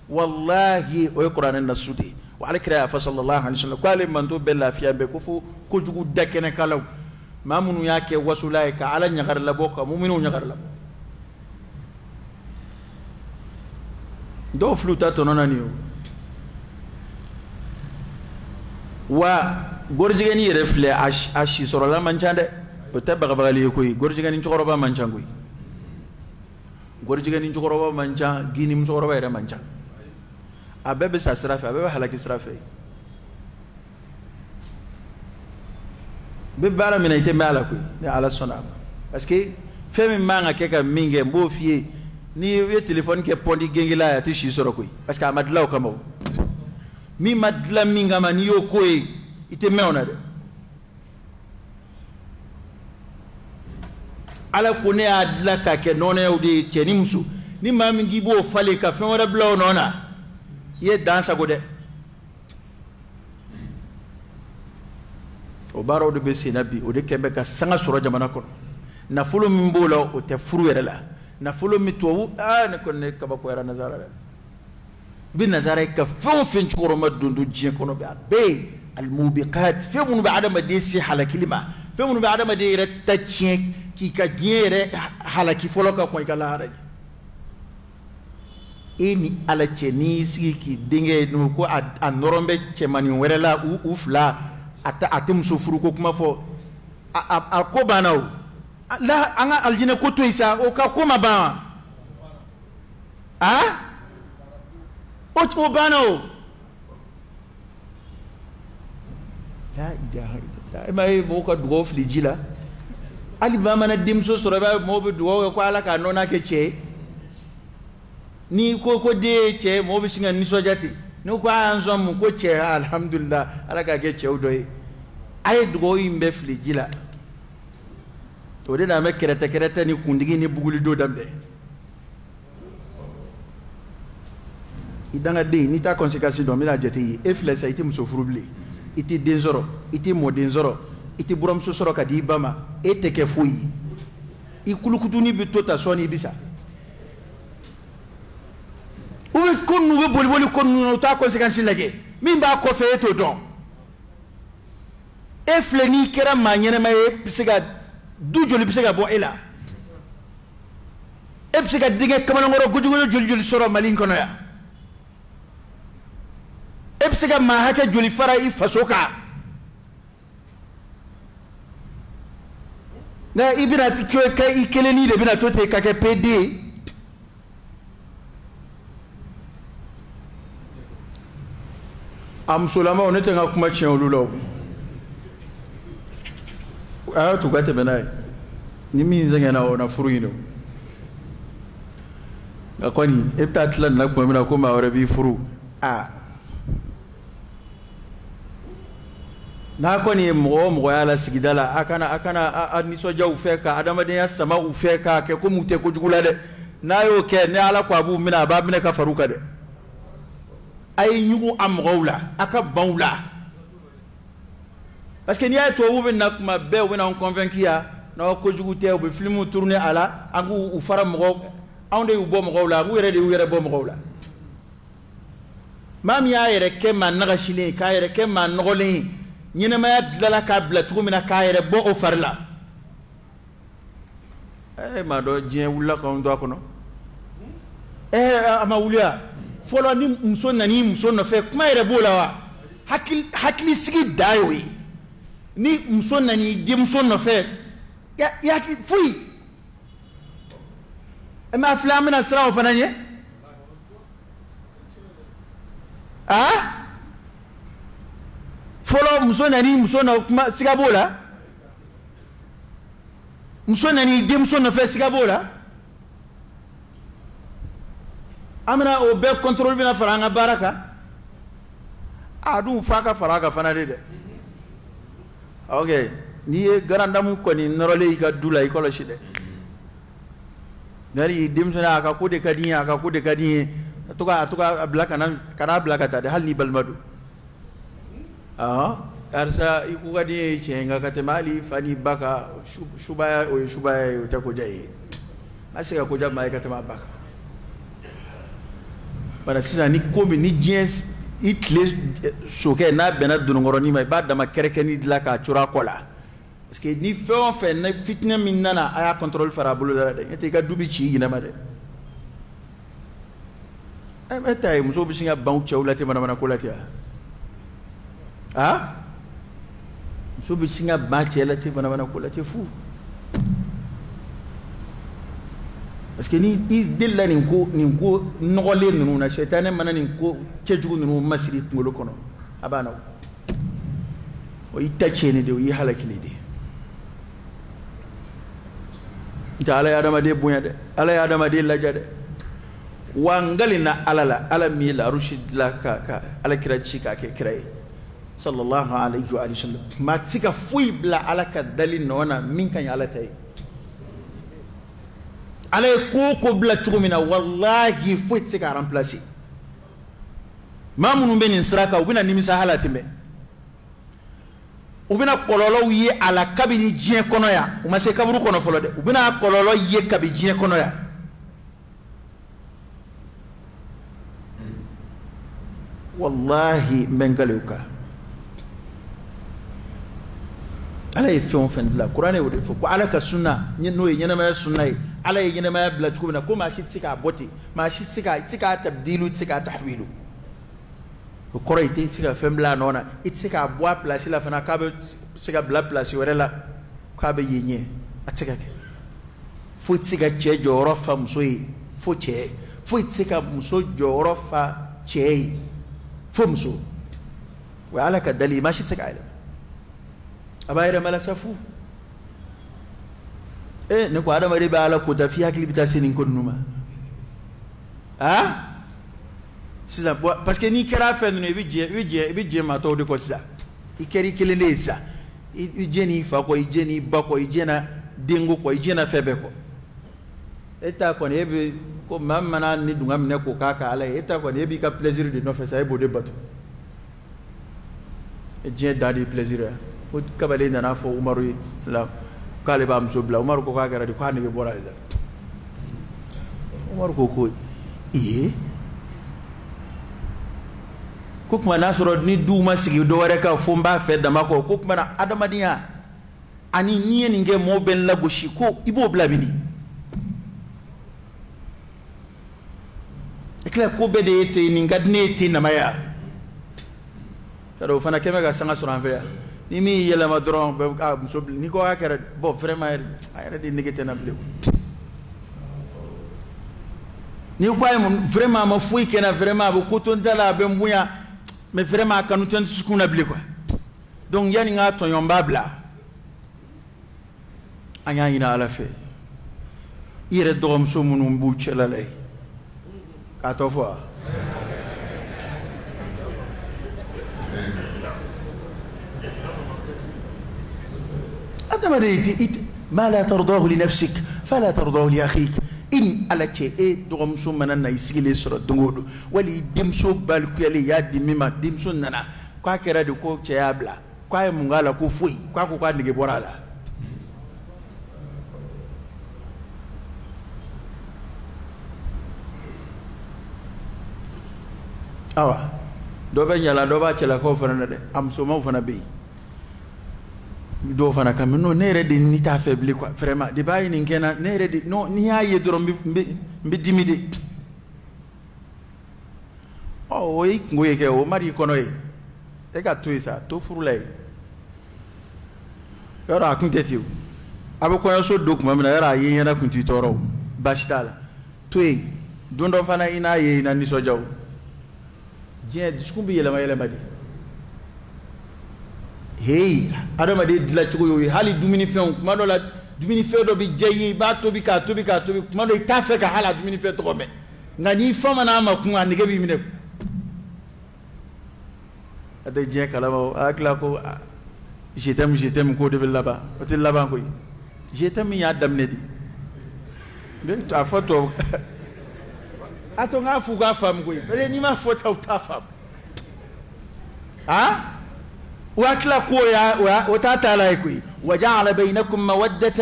wallahi o qur'an na sudi wa alikra fa sallallahu alaihi wasallam qale man to bella fiya be ko fu kojugu dakena kalaw mamunu yake wasula ye ka ala nyagar la boka mu'minu nyagar la do fluta to nonani wa gorjigani refle ashi sorola manchande o tabba bagali koy gorjigani chokoroba manchangoy gorjigani chokoroba mancha gini mchokoroba era mancha abebe sa srafe abebe halaki srafe be bala mina ite mala koy ni ala sona parce que femi manga keka minge mbo fie ni we téléphone ke pondi gengila ya ti shi soro koy parce que amadla o kamo mi madla minga mani yo koy ite meona de ala kone adla ka ke nona yudi cheni musu ni mami gibo fale ka fe wora bla nona ye dansa gode o baro de be sinabi o de kembe ka sanga soro jamana ko na fulo mimbola o te furu yere la na fulo mi towu ne ko ne ka ba ko era nazara bi nazara ka fon fin chukoro ma dundu jien kono be الموبقات فمن بعد ما دي سي حلقي لما فمن بعد ما دي رتتشين كي كجير حلقي فلوكا كوي كلا ini ala cheni sigi ki dinge no ko anorombe chemani werela ufla atem sufuru ko kuma fo a ko banaw la anga aljina ko to isa o ka ko maba o to banaw la ilaha illa mai mo ka dugo fli jila ali ba mana dimso soro ba mo be dugo ko ala ka nona ke che ni ko de che mo bi singa ni sojati ni ko anzo mu ko che alhamdulillah ala ka ge che udoy ay dugo yimbe fli jila to de na me kerete ni kundigi ni buguli do dambe idanga de ni ta conséquence do mi la jeti e fle sa iti muso furubli iti denzoro iti mo denzoro iti buram so soro ka di bama e teke fuyi i kulukutuni bi tota soni bisa uwe konu we boli konu no ta conséquence laje min ba ko fe to don e fleni kera manyene may pisiga du joli pisiga bo ela e pisiga dige kamana ngoro gujugo joli soro malin kono ya e pisiga ma haka joli fara i fasoka na ibina tikyo kai ikeleni de bina tote ka ke pd am solama on était ngakuma chien olulo to gate benai ni mi nzenga na ona furuino akwani epta atlan na kuma mina ko ma wara bi furu na kwani mo ya la sigidala akana ni soja ufeka adamade ya sama ufeka ke ko mute ko jugulade na yo ke ne ala ko abu mina ba mina ka faruka de ay ñugo am gowla aka bawla parce que ni ay to wube nak ma be wona on convaincu ya na ko jugu tew be film tourner ala angu u fara mo awde u bo mo gowla ngu yere bo mo gowla mam ya yere ke man naga shile ka yere ke man ngole ñina ma dala ka bla tugu mina ka yere bo o farla ma do jien wula ko ndo ko no ama wulia folo ni muso nani muso no fe kuma yere bola wa hakili sigi dayoyi ni muso nani di muso no fe ya fui ma flamina sra o fananye folo muso nani muso no kuma siga bola muso nani di muso no fe siga bola amna o be control bina faranga baraka adu faka faraka fanade de okay ni garandamu ko ni norole ka dula ko lo shide dari dimsona aka ko de kadi atuka blaka nan kana blaka ta de halni balmadu karsa iku kadi chenga katemali fani baka shubaya utako jaye asika ko jama katema baka para sisa ni komi ni jens itle soke na bena dunongoro ni mai ba dama kereke ni dila ka chura kola parce que ni fait na fitna min nana aya control farabulu dara de ete ga dubi ci ina ma de ay tay muso bi singa bank chawlati mana kolati muso bi singa ba chelati mana kolati fu parce que ni dilla ni ko nogole nunu na shaytan mana ni ko cejugu nunu masiri ngolo kono abana o itache ni de o yi halakini de ta ala adama de bunya de ala adama de laja de wangalina ala mi la rushid la ka ala kirachi ka ke kirai sallallahu alaihi wa sallam ma tika fui bla ala ka dalil nona min kan ala tay ala ko bla chugumina wallahi fui tika remplacer mamunu benin sraka ubina nimisa halatimbe ubina kololo yi ala kabini jien kono ya umase kaburu kono folo de ubina kololo yi kabi jien kono ya wallahi mengaleuka ala ye fɛn o fɛn dilan kuranɛ y'o de fɔ ko ala ka sunna n'o ye ɲɛnamaya sunna ye ala ye ɲɛnamaya bila cogo min na ko maa si tɛ se k'a bɔ ten maa si tɛ se k'a tabdilu tɛ se k'a tahwilu o kɔrɔ ye i tɛ se ka fɛn bila a nɔ na i tɛ se k'a bɔ a place la fana k'a bɛ se ka bila place wɛrɛ la k'a bɛ yen ɲɛ a tɛ se ka kɛ foyi tɛ se ka cɛ jɔyɔrɔ fa muso ye fo cɛ foyi tɛ se ka muso jɔyɔrɔ fa cɛ ye fo muso o ye ala ka dali maa si tɛ se k'a yɛlɛma a b'a yɛrɛ mala safu ne ko adamaden bɛ ala kota f'i hakili bɛ taa se nin ko ninnu ma sisan parce que n'i kɛra fɛn ninnu i bɛ jɛ maa tɔw de kɔ sisan i kɛra i kelen de ye sisan i jɛ n'i fa kɔ i jɛ n'i ba kɔ i jɛ na denko kɔ i jɛ na fɛn bɛɛ kɔ e ta kɔni e bɛ ko maa min mana ni dunga minɛ k'o k'a ka ala ye e ta kɔni e b'i ka plaisir de nɔfɛ sa e b'o de bato diɲɛ dan de plaisir ya ko kabale nana fɔ umaru ye la k'ale b'a muso bila umaru ko k'a kɛra de k'a nege bɔra ale la umaru ko iye ko kuma n'a sɔrɔ ni duw ma sigi dɔ wɛrɛ kan fo n b'a fɛ dama kɔ ko kuma na adamadenya ani n'i ye nin kɛ mɔgɔw bɛ n lagosi ko i b'o bila mini i tila ko bɛɛ de ye ten nin ka di ne ye ten namaya o fana kɛmɛ ka sanga sɔrɔ an fɛ yan ni min yɛlɛma dɔrɔn bɛɛ ka muso bila ni ko k'a kɛra bon vraiment a yɛrɛ de nege tɛ na bilen ni ko a ye vraiment a ma foyi kɛ na vraiment a bɛ ko to n ta la a bɛ n bonya mais vraiment a kanu tɛ n dusukun na bilen quoi donc yanni n k'a tɔɲɔ n b'a bila an y'a ɲini ala fɛ i yɛrɛ dɔgɔmuso minnu b'u cɛla la ye k'a tɔ fɔ wa ما لا ترضاه لنفسك فلا ترضاه لأخيك إن على شيء دعم سومنا نيسيل سر دعوه ولي دمسو بالكيالي يا دميما دمسو ننا كوا كرا دكوا شيابلا كوا مungala كوفوي كوا نجيبورala awa dobe nyala doba chela ko fana de am so mo fana be do fana kam no ne yɛrɛ de ni t'a fɛ bilen quoi vraiment de b'a ye nin kɛna ne yɛrɛ de non ni y'a ye dɔrɔn n bɛ dimi de o y'i kungo ye kɛ o ma d'i kɔnɔ ye e ka to yen sa to furu la yen yɔrɔ a kun tɛ ten o a bɛ kɔɲɔso don tuma min na yɔrɔ a ye ɲɛna kun t'i tɔɔrɔ o baasi t'a la to yen don dɔ fana i n'a ye i na nisɔndiya o diɲɛ dusukun bɛ yɛlɛma yɛlɛma de hey adamaden dilan cogo ye hali dumuni fɛnw kuma dɔ la dumuni fɛn dɔ bɛ diya i ye i b'a tobi k'a tobi k'a tobi kuma dɔ i t'a fɛ ka hali a dumuni fɛn tɔgɔ mɛn nka n'i fa ma n'a ma kun a nege b'i minɛ a tɛ diɲɛ kalama o a hakili la ko je t'aime k'o de bɛ laban o tɛ laban koyi je t'aime y'a daminɛ de a fɔ tɔ a to n k'a f'u k'a faamu koyi parce que n'i ma fɔ ta u t'a faamu وأكلا كويا وتاتالا يكوي وجعل بينكم مودة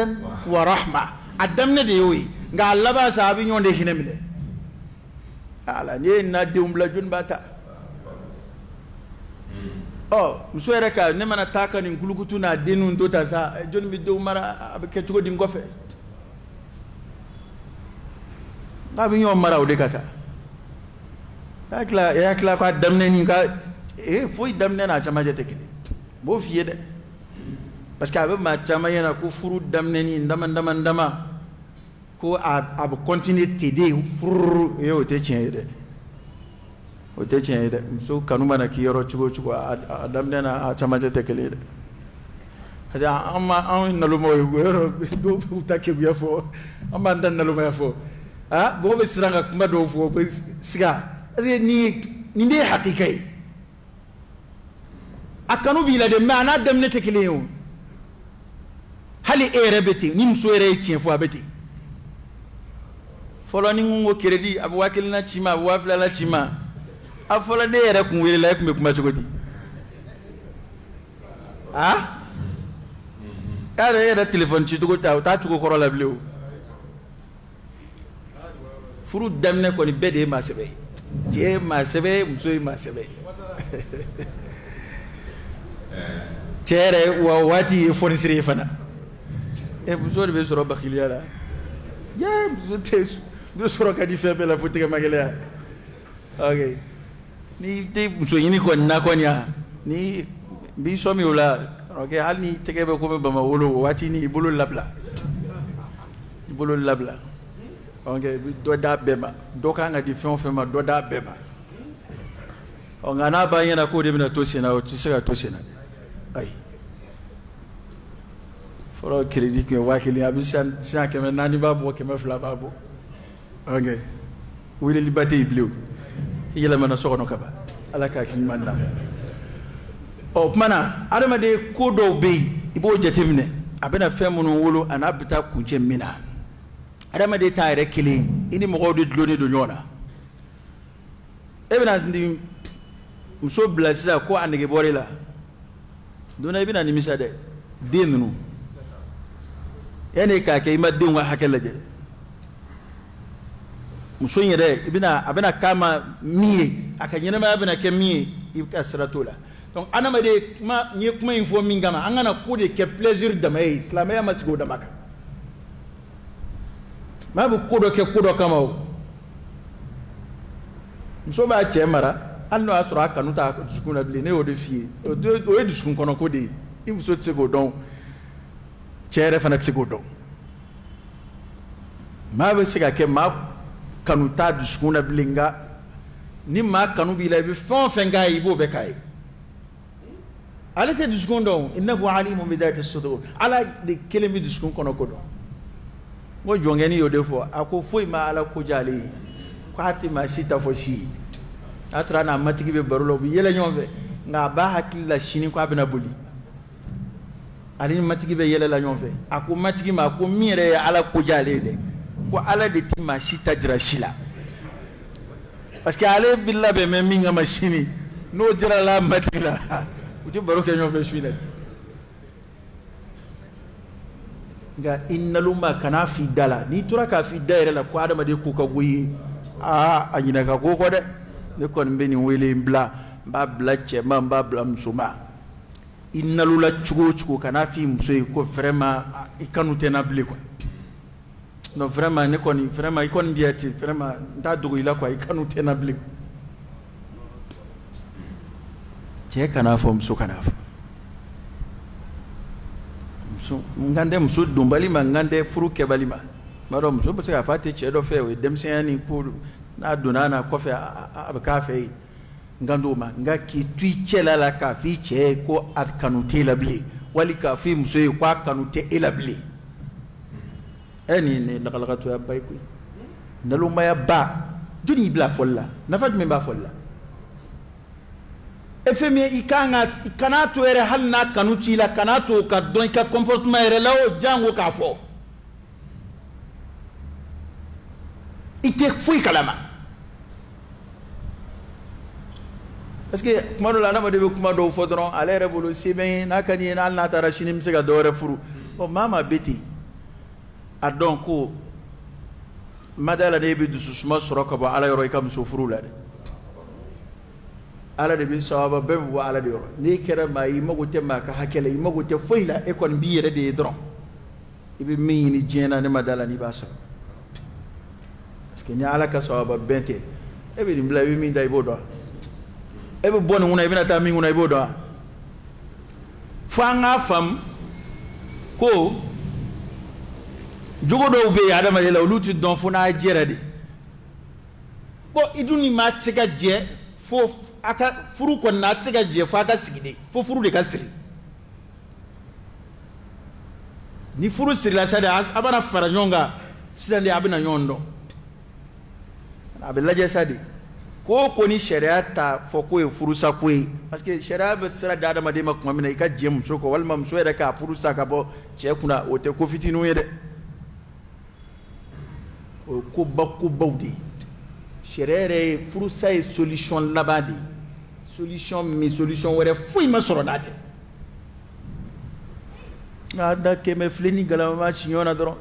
ورحمة الدمنا ديوي قال لبا سابين يون دي هنمله على نينا ديوم بلاجون باتا مسويرك نمنا تاكا نكلوكتونا دينون دوتا سا جون بدو مرا بكتشو دين غوفه سابين يون مرا وديكاتا ياكلا كا دمنا نيكا فوي دمنا نا chamaje tekele bo fiye de parce que abe ma chama yana ko furu damne ni ndama ko ab continue t'aider furu e o te chien de so kanuma na ki yoro chugo damne na chamaje tekele de hada amma an nalumo yoro do utake biya fo amma ndan nalumo ya fo bo be siranga kuma do fo siga ni ne hakikai akanu bila de mana damne tekele yo hali erebeti ni mso ere chienfo abeti folo ni ngo credit abu wakilina chima abu wafla la chima afola ne ere kun wele la kuma kuma chogodi kare ere telephone chi tugo ta tugo korola bleu furu damne ko ni bede ma sebe je ma sebe mso ma sebe cere wa wati e fonisire fana e muso de be soro bakhiliya la ya muso te do soro ka di febe la fotika magela okay ni te muso yini ko na ko nya ni bi so mi wala okay hal ni tege be ko be bama wolo wati ni ibolo labla okay do da bema do ka nga di fon fema do da bema o ngana ba yana ko de bina to sina o tisira to sina ay foro crédit que wakili abisan sa ke men nani babo ke me fla babo okay wile libati bleu yela mana sokono kaba ala ka kin manda o mana adama de ko do be ibo jetemne abena femunu wolo anabita kunche mina adama de tayre kili ini mo do dloni do nyona ebena ndi muso blasa ko anege borela dona ibina ni misade dennu ene ka ke imadde wa hakela je muso yede ibina abena kama miye akanyene ma abena ke miye ibka siratola donc anama de ma nye kuma info mingama angana ko de ke plaisir de mai islamaya masigo da maka ma bu ko do ke ko do kama o muso ba che mara alno asura kanu ta dusukuna bile ne o de fie o e dusukun kono ko de imuso tsego don chere fana tsego don ma be siga ke ma kanu ta dusukuna blinga ni ma kanu bila bi fon fenga ibo be kai ala te dusukun don innahu alimun bi dhati as-sudur ala de kelemi dusukun kono ko don mo jongeni yo defo ako foi ma ala ko jali ko hatima sita fo shi atra na matigi be barulo bi yele nyonve nga ba hakilla shini ko abina boli ali matigi be yele la nyonve ako matigi ma ko mire ala ko jale de ko ala de tima sita jira shila parce que ale billa be men minga machine no jira la matila uti baroke nyonve shwile nga innaluma kana fi dala ni tura ka fi daire la ko adama de ko ka goyi anyina ka ko de ne kon beni wele mbla ba bla chema ba bla msuma innalula chugo kana fi mso ko vraiment ikanu tenable ko no vraiment ne kon vraiment ikon diati vraiment nda dogo ila ko ikanu tenable je kana fo mso kana fo mso ngande mso dumbali ma ngande furu kebali ma maro mso parce que fati chedo fe we demseni ko na donana kofe abkafe ngandoma ngaki tuichela la kafi che ko atkanute labli wali kafi musoy ko kanute elabli eni ne lagalagatu ya bayku ndaluma ya ba duni bla folla nafad me ba folla efemi ikanato ere halna kanuchi la kanato ka don ka comportement ere lawo jango ka fo ite fui kalama parce que kuma do la na de kuma do fodron ale rebolo seben nakani na alna tarashini msega do refuru o mama beti adon ko madala de bi dususuma soroka ba ala yoro ikam sofuru la de ala de bi sawaba be wa ala de yoro ni kera mai magote maka hakele magote foila e kon bi yere de dron ibi mi ni jena ne madala ni basa parce que ni ala ka sawaba bente e bi mbla bi mi dai bodo ebe bon nguna ibina ta mi nguna ibodo fanga fam ko jogo do be adama le lutu don funa jerade bo iduni ma tsika je fo aka furu ko na tsika je fa ka sigide fo furu de ka siri ni furu siri la sada abana faranyonga sidande abina nyondo abelaje sadi ko ni sharia ta foko e furusa ko parce que sharia be sira da adama de makuma mina ka jem so ko walma mso e ka furusa ka bo che kuna o te ko fitinu yede o ko bakku bawdi sharia re furusa e solution labadi solution were fui masoro date ada ke me fleni galama chinyona doro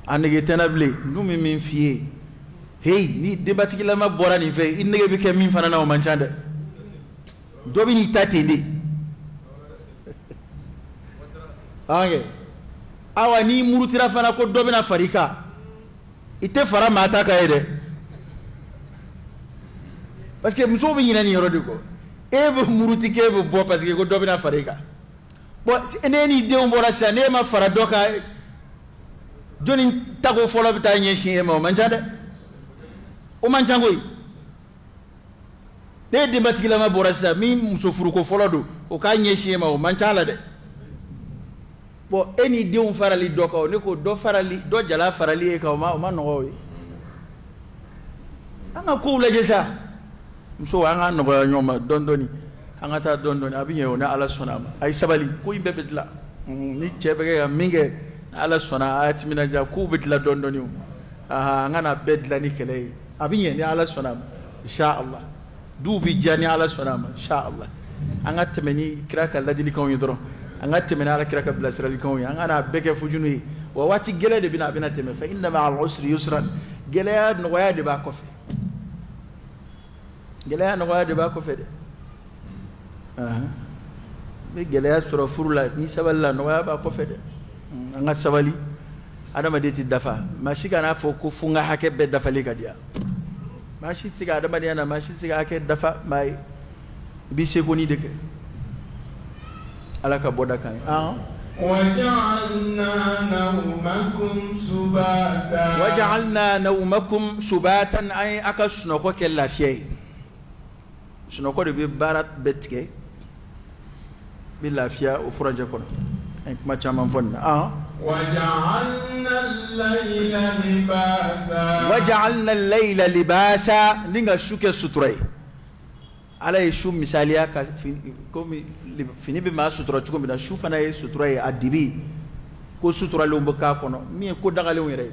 anege tenable numi min fiye hey ni debatiki la ma bora ni fe inege bi ke min fana na o manchande dobini tatende ange awa ni murutira fana ko dobina farika ite fara mata ka yede parce que muso bi nyina ni yoro de ko e be muruti ke be bo parce que ko dobina farika bon eneni de on bora sa ne ma fara doka joni tago folo bi ta nyeshi e mo manjade o manjangoy de matikila ma bora sa mi muso furu ko folo do o ka nyeshi e mo manchala de bon eni de on farali doka o ne ko do farali do jala farali e ka o ma no wi anga ko la jesa muso anga no ba nyoma dondoni anga ta dondoni abiye o na ala sonama ay sabali ko imbe bedla ni chebe ga minge ala sona atimina ja ku bedla dondoni aha ngana bedla ni kele abiye ni ala sonama insha Allah dubi jani ala sonama insha Allah anga temeni kraka ladili kan yidro anga temeni ala kraka blasra li kan anga na beke fujunu wa wati gele de bina teme fa inna ma al usri yusran gele ya no waya de ba kofe gele ya no waya de ba kofe de be gele ya sura furula ni saballa no waya ba kofe de anga sabali adama de ti dafa mashika na fo ko funga hake be dafa le kadia mashi siga adama de na mashi siga hake dafa mai bi se ko ni de ke alaka boda kan وجعلنا نومكم سباتا أي أكش نقول كلا فيه شنقول ببارات بتكي باللافيا وفرنجا كنا إنك ما تشامن فن وجعلنا الليل لباسا لينغا شوكة ستري على يشوف مثاليا كومي fini be ma sutura chuko mina shufa na sutura ya adibi ko sutura lo mboka kono mi ko dagale were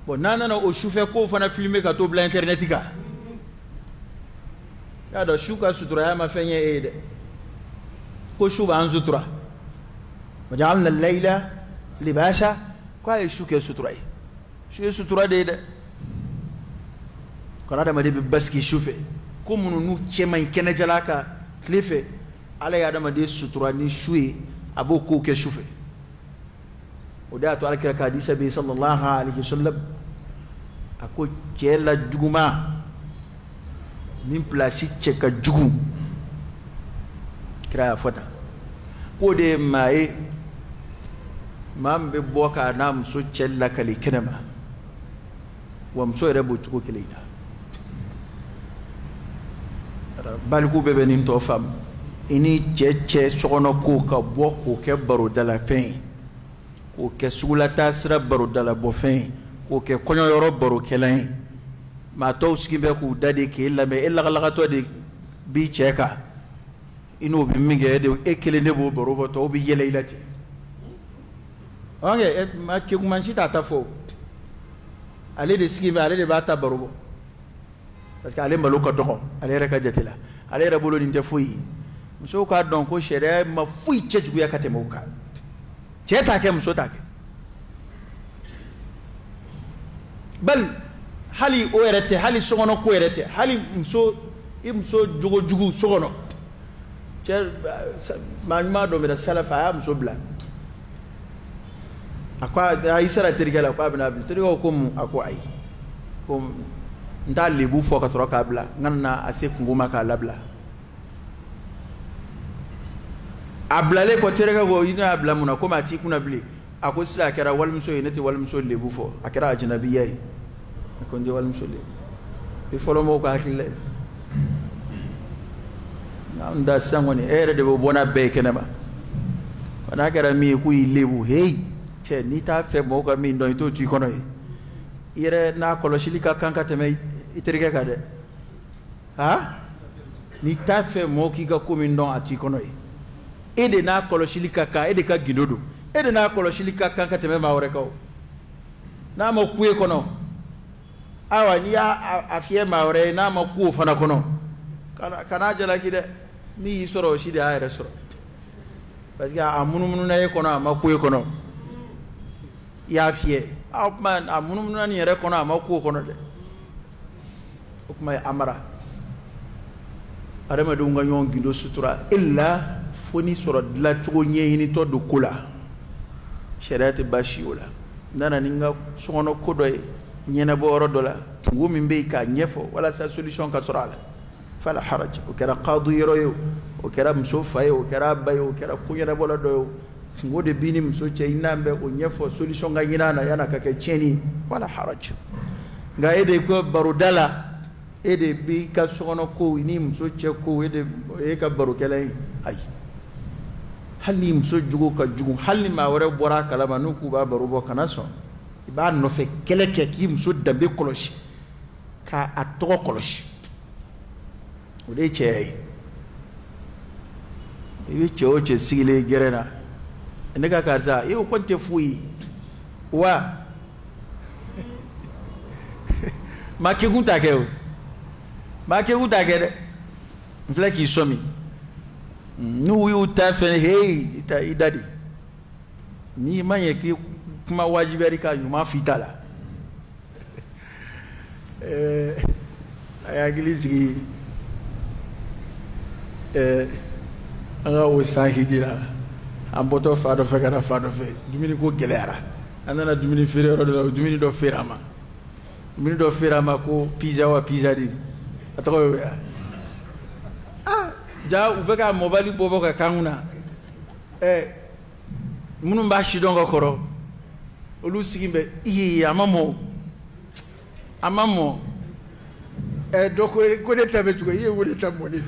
bon nana o shufe ko fana filmer ka to bla internet ka ya do shuka sutura ya ma fenye ede ko shuba an sutura wajalna al-layla libasa ko ay shuke sutura yi shuke sutura de kana da made be baski shufe ko munu nu chema kene jalaka klife ala ya dama de sutura ni shuye abo ko ke shufe odatu alkira hadisa bi sallallahu alaihi wasallam ako cela duguma min place cheka jugu kira fota ko de mai mambe boka nam so cella kali kenama wam so rebo chuko kilina balku bebe nin to fam ini che sokono ko ka bo ko ke baro dala fen ko ke sugulata sira baro dala bo fen ko ke konyo yoro baro kelen ma to skimbe ko dade ke la me ella la to de bi cheka ino bi minge de e kele ne bo baro ko to bi yele ilati onge ma ke kuma shita ta fo ale de skimbe ale de bata baro parce que ale malo ko doxo ale reka jatila ale rabolo ni te fuyi muso ka don ko shere ma fuyi chejugu ya kate moka cheta ke muso take bal hali o erete hali sogono ko erete hali muso jugo sogono che ma do me da salafa ya muso bla akwa aisara terigala kwa bina bla terigo ko mu akwa ai ko nda lebu fo ka toroka bla nganna ase kunguma ka labla ablale ko terega go ina abla muna ko mati kuna bli ako sila kera wal muso yinati wal muso lebu fo akera ajnabi yayi ko ndi wal muso le bi folo mo ko akile na nda sangoni ere de bo bona be kenema wana kera mi ku lebu hey che ni ta fe mo ko mi ndo to ti kono ire na koloshili ka kanka teme iterige ka de ha ni ta fe mo ki ga ko mi ndo ati kono ede na koloshili ka ka ede ka gidodo ede na koloshili ka kanka teme ma wore ko na mo kuye kono awa ni ya afie ma wore na mo ku fana kono kana jala ki de mi soro shi de ayre soro parce que amunu na ye kono ma kuye kono ya fie man amunu na ni yere kono ma ku kono de okuma amara adama do nga ñon gindo sutura illa foni soro la cogo ñeyini to do kula shariat bashi wala nana ninga sono ko doy ñena bo oro dola ngumi mbey ka ñefo wala sa solution ka sorala fala haraj o kera qadi royo o kera msofa o kera bayo o kera kunyana bola doyo ngode bini mso che inambe o ñefo solution ga ñinana yana ka ke cheni wala haraj nga ede ko barudala ede bi ka sono ko ni mso che ko ede e ka baru kelay ay halli mso jugo ka jugo halli ma wara bora kala ma nuku ba baru bo kana so ba no fe keleke ki mso dambe koloshi ka atoko koloshi o de che ibi che o che sigile gerena ne ka karza e o konte fuyi wa ma ke gunta ke o ma ke gunta ke de mfle ki somi nu yu ta fe hey ita idadi ni manye ki kuma wajiberi ka yuma fitala aya gilisi anga o sahijira amboto fado fe kana fado fe dumini ko gelera anana dumini fere ro dumini do ferama dumini do ferama ko pizza wa pizza di atako ya ja ubeka mobile bobo ka kanguna munum ba shidongo koro olu sigimbe iyi amamo doko ko de tabe tuko yi wole tamoni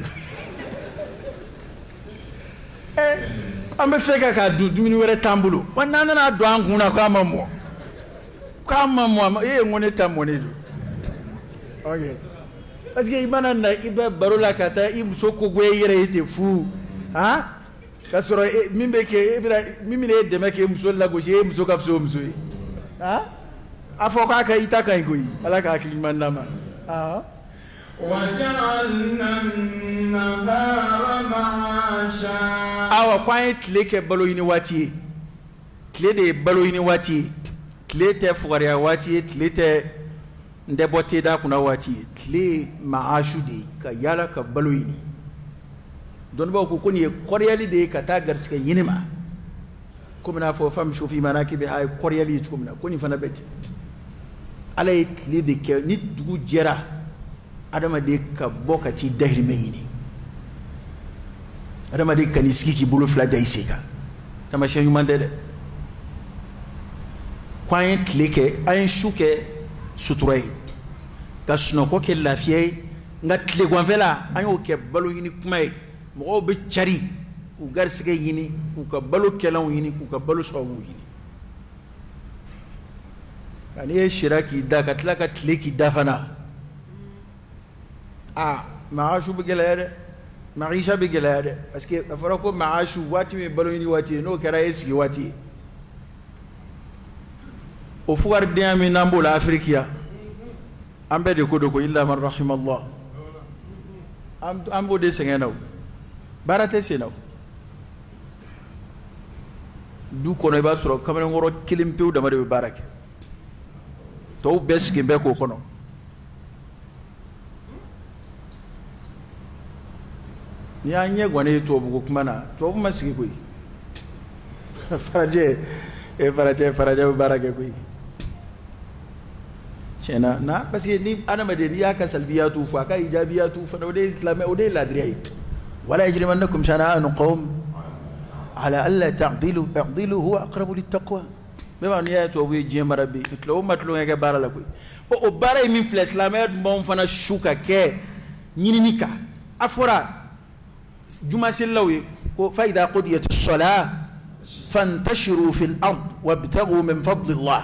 ambe feka ka dumini were tambulo wanana na do anguna ko amamo ngone tamoni do okay parce que ibana na ibe barola kata imso ko gwe yere ite fu ha kasoro mimbe ke mimile deme ke imso la go je imso ka fso imso ha afoka ka itaka ngoi alaka klimanama ha
وجعلنا النهار معاشا
awa kwai tleke baloyini wati tle de baloyini wati tle te fugariya wati tle te ndebote da kuna wati tle maashu de ka yala ka baloyini don ba ko koni koryali de ka ta garsika yinima kuma na fo fam shufi manaki be hay koryali kuma koni fana beti alay tle de ke ni dugu jera adama de ka bokati dahir meyini adama de kaniski ki bulu fla daisega tamashe yumande de kwayen kleke ayen shuke suturai kasno ko ke lafiye nga tle gwanvela ayo ke balu yini kumai mo be chari ku garsige yini ku ka balu kelan yini ku ka balu sawu yini ani shiraki da ka tlaka tle ki dafana maashu bigelaade maisha bigelaade parce que farako maashu wati me baloni wati no kara eski wati o fugar diami nambo la afrikia ambe de ko illa man rahimallah ambo de sengenaw barate senaw du kono ba suro kamere ngoro kilimpew dama de barake to beski be ko kono ya nye gwane to bugo kumana to bu masigi koy faraje barake koy chena na parce que ni ana madeni ya ka salbiyatu fa ka ijabiyatu fa de islam o de ladriyai wala yajrimannakum shana'an qawm ala alla ta'dilu i'dilu huwa aqrabu littaqwa bema ni ya to bu jema rabbi to matlo ngeke barala koy o bare min fl islam mo fana shuka ke nyininika afora جمع سلوي فإذا قضيت الصلاة فانتشروا في الأرض وابتغوا من فضل الله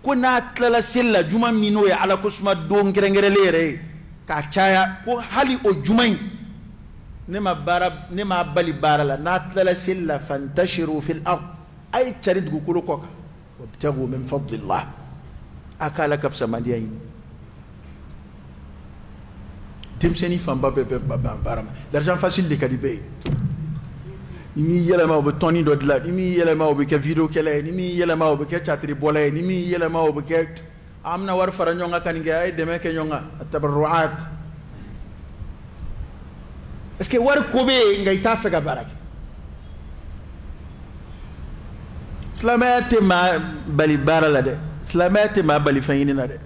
كنا تلا سلا جمع منوي على كسمة دون كرنجرليري كاشايا وحالي أو جمعين نما بالي بارلا ناتلا سلا فانتشروا في الأرض أي تريد كلو كوكا وابتغوا من فضل الله أكالك في سماديين Timseni famba barama l'argent facile de Kadibé imi yelama obe toni do dla imi yelama obe ke video kele imi yelama obe ke chatri bolay imi yelama obe ke amna war fara nyonga kan nge ay deme ke nyonga tabarruat Est-ce que war kobe ngaita fe ka baraka Islamiyate ma bali bara la de Islamiyate ma bali fayini na de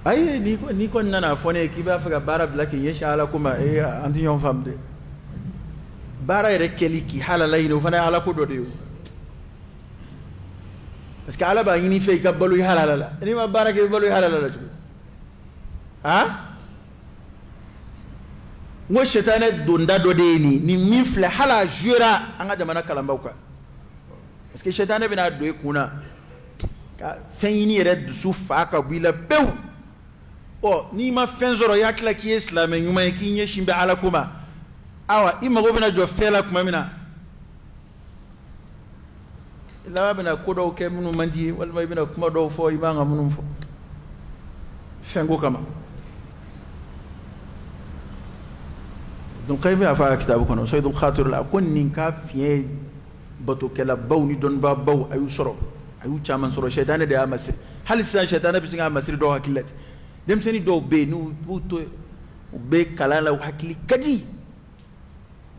ay ni ko nana fone ki ba fe ka bara blaki yesha ala kuma anti yon femme de bara ere keli ki halala ino fana ala ko do de parce que ala ba yini fe ka balu halala la ni ma bara ke balu halala la ha ngo shetane donda do de ni mifle hala jura anga jamana kalamba kwa parce que shetane bina do kuna ka fenini ere dusu fa ka buila bew o ni ma fenzoro yakla ki islam nyuma ki nyeshimbe ala kuma awa ima go bina jo fela kuma mina ila bina kodo ke munu mandi wal may bina kuma do fo ibanga munu fo fengo kama donc kaybe afa kitabu kono sayyidul khatir la kon nin ka fiye bato kala bawni don ba baw ayu soro ayu chaman soro shaytan de amasir hal sa shaytan bi singa amasir do hakilati dem seni do be nu buto be kala la hakili kadi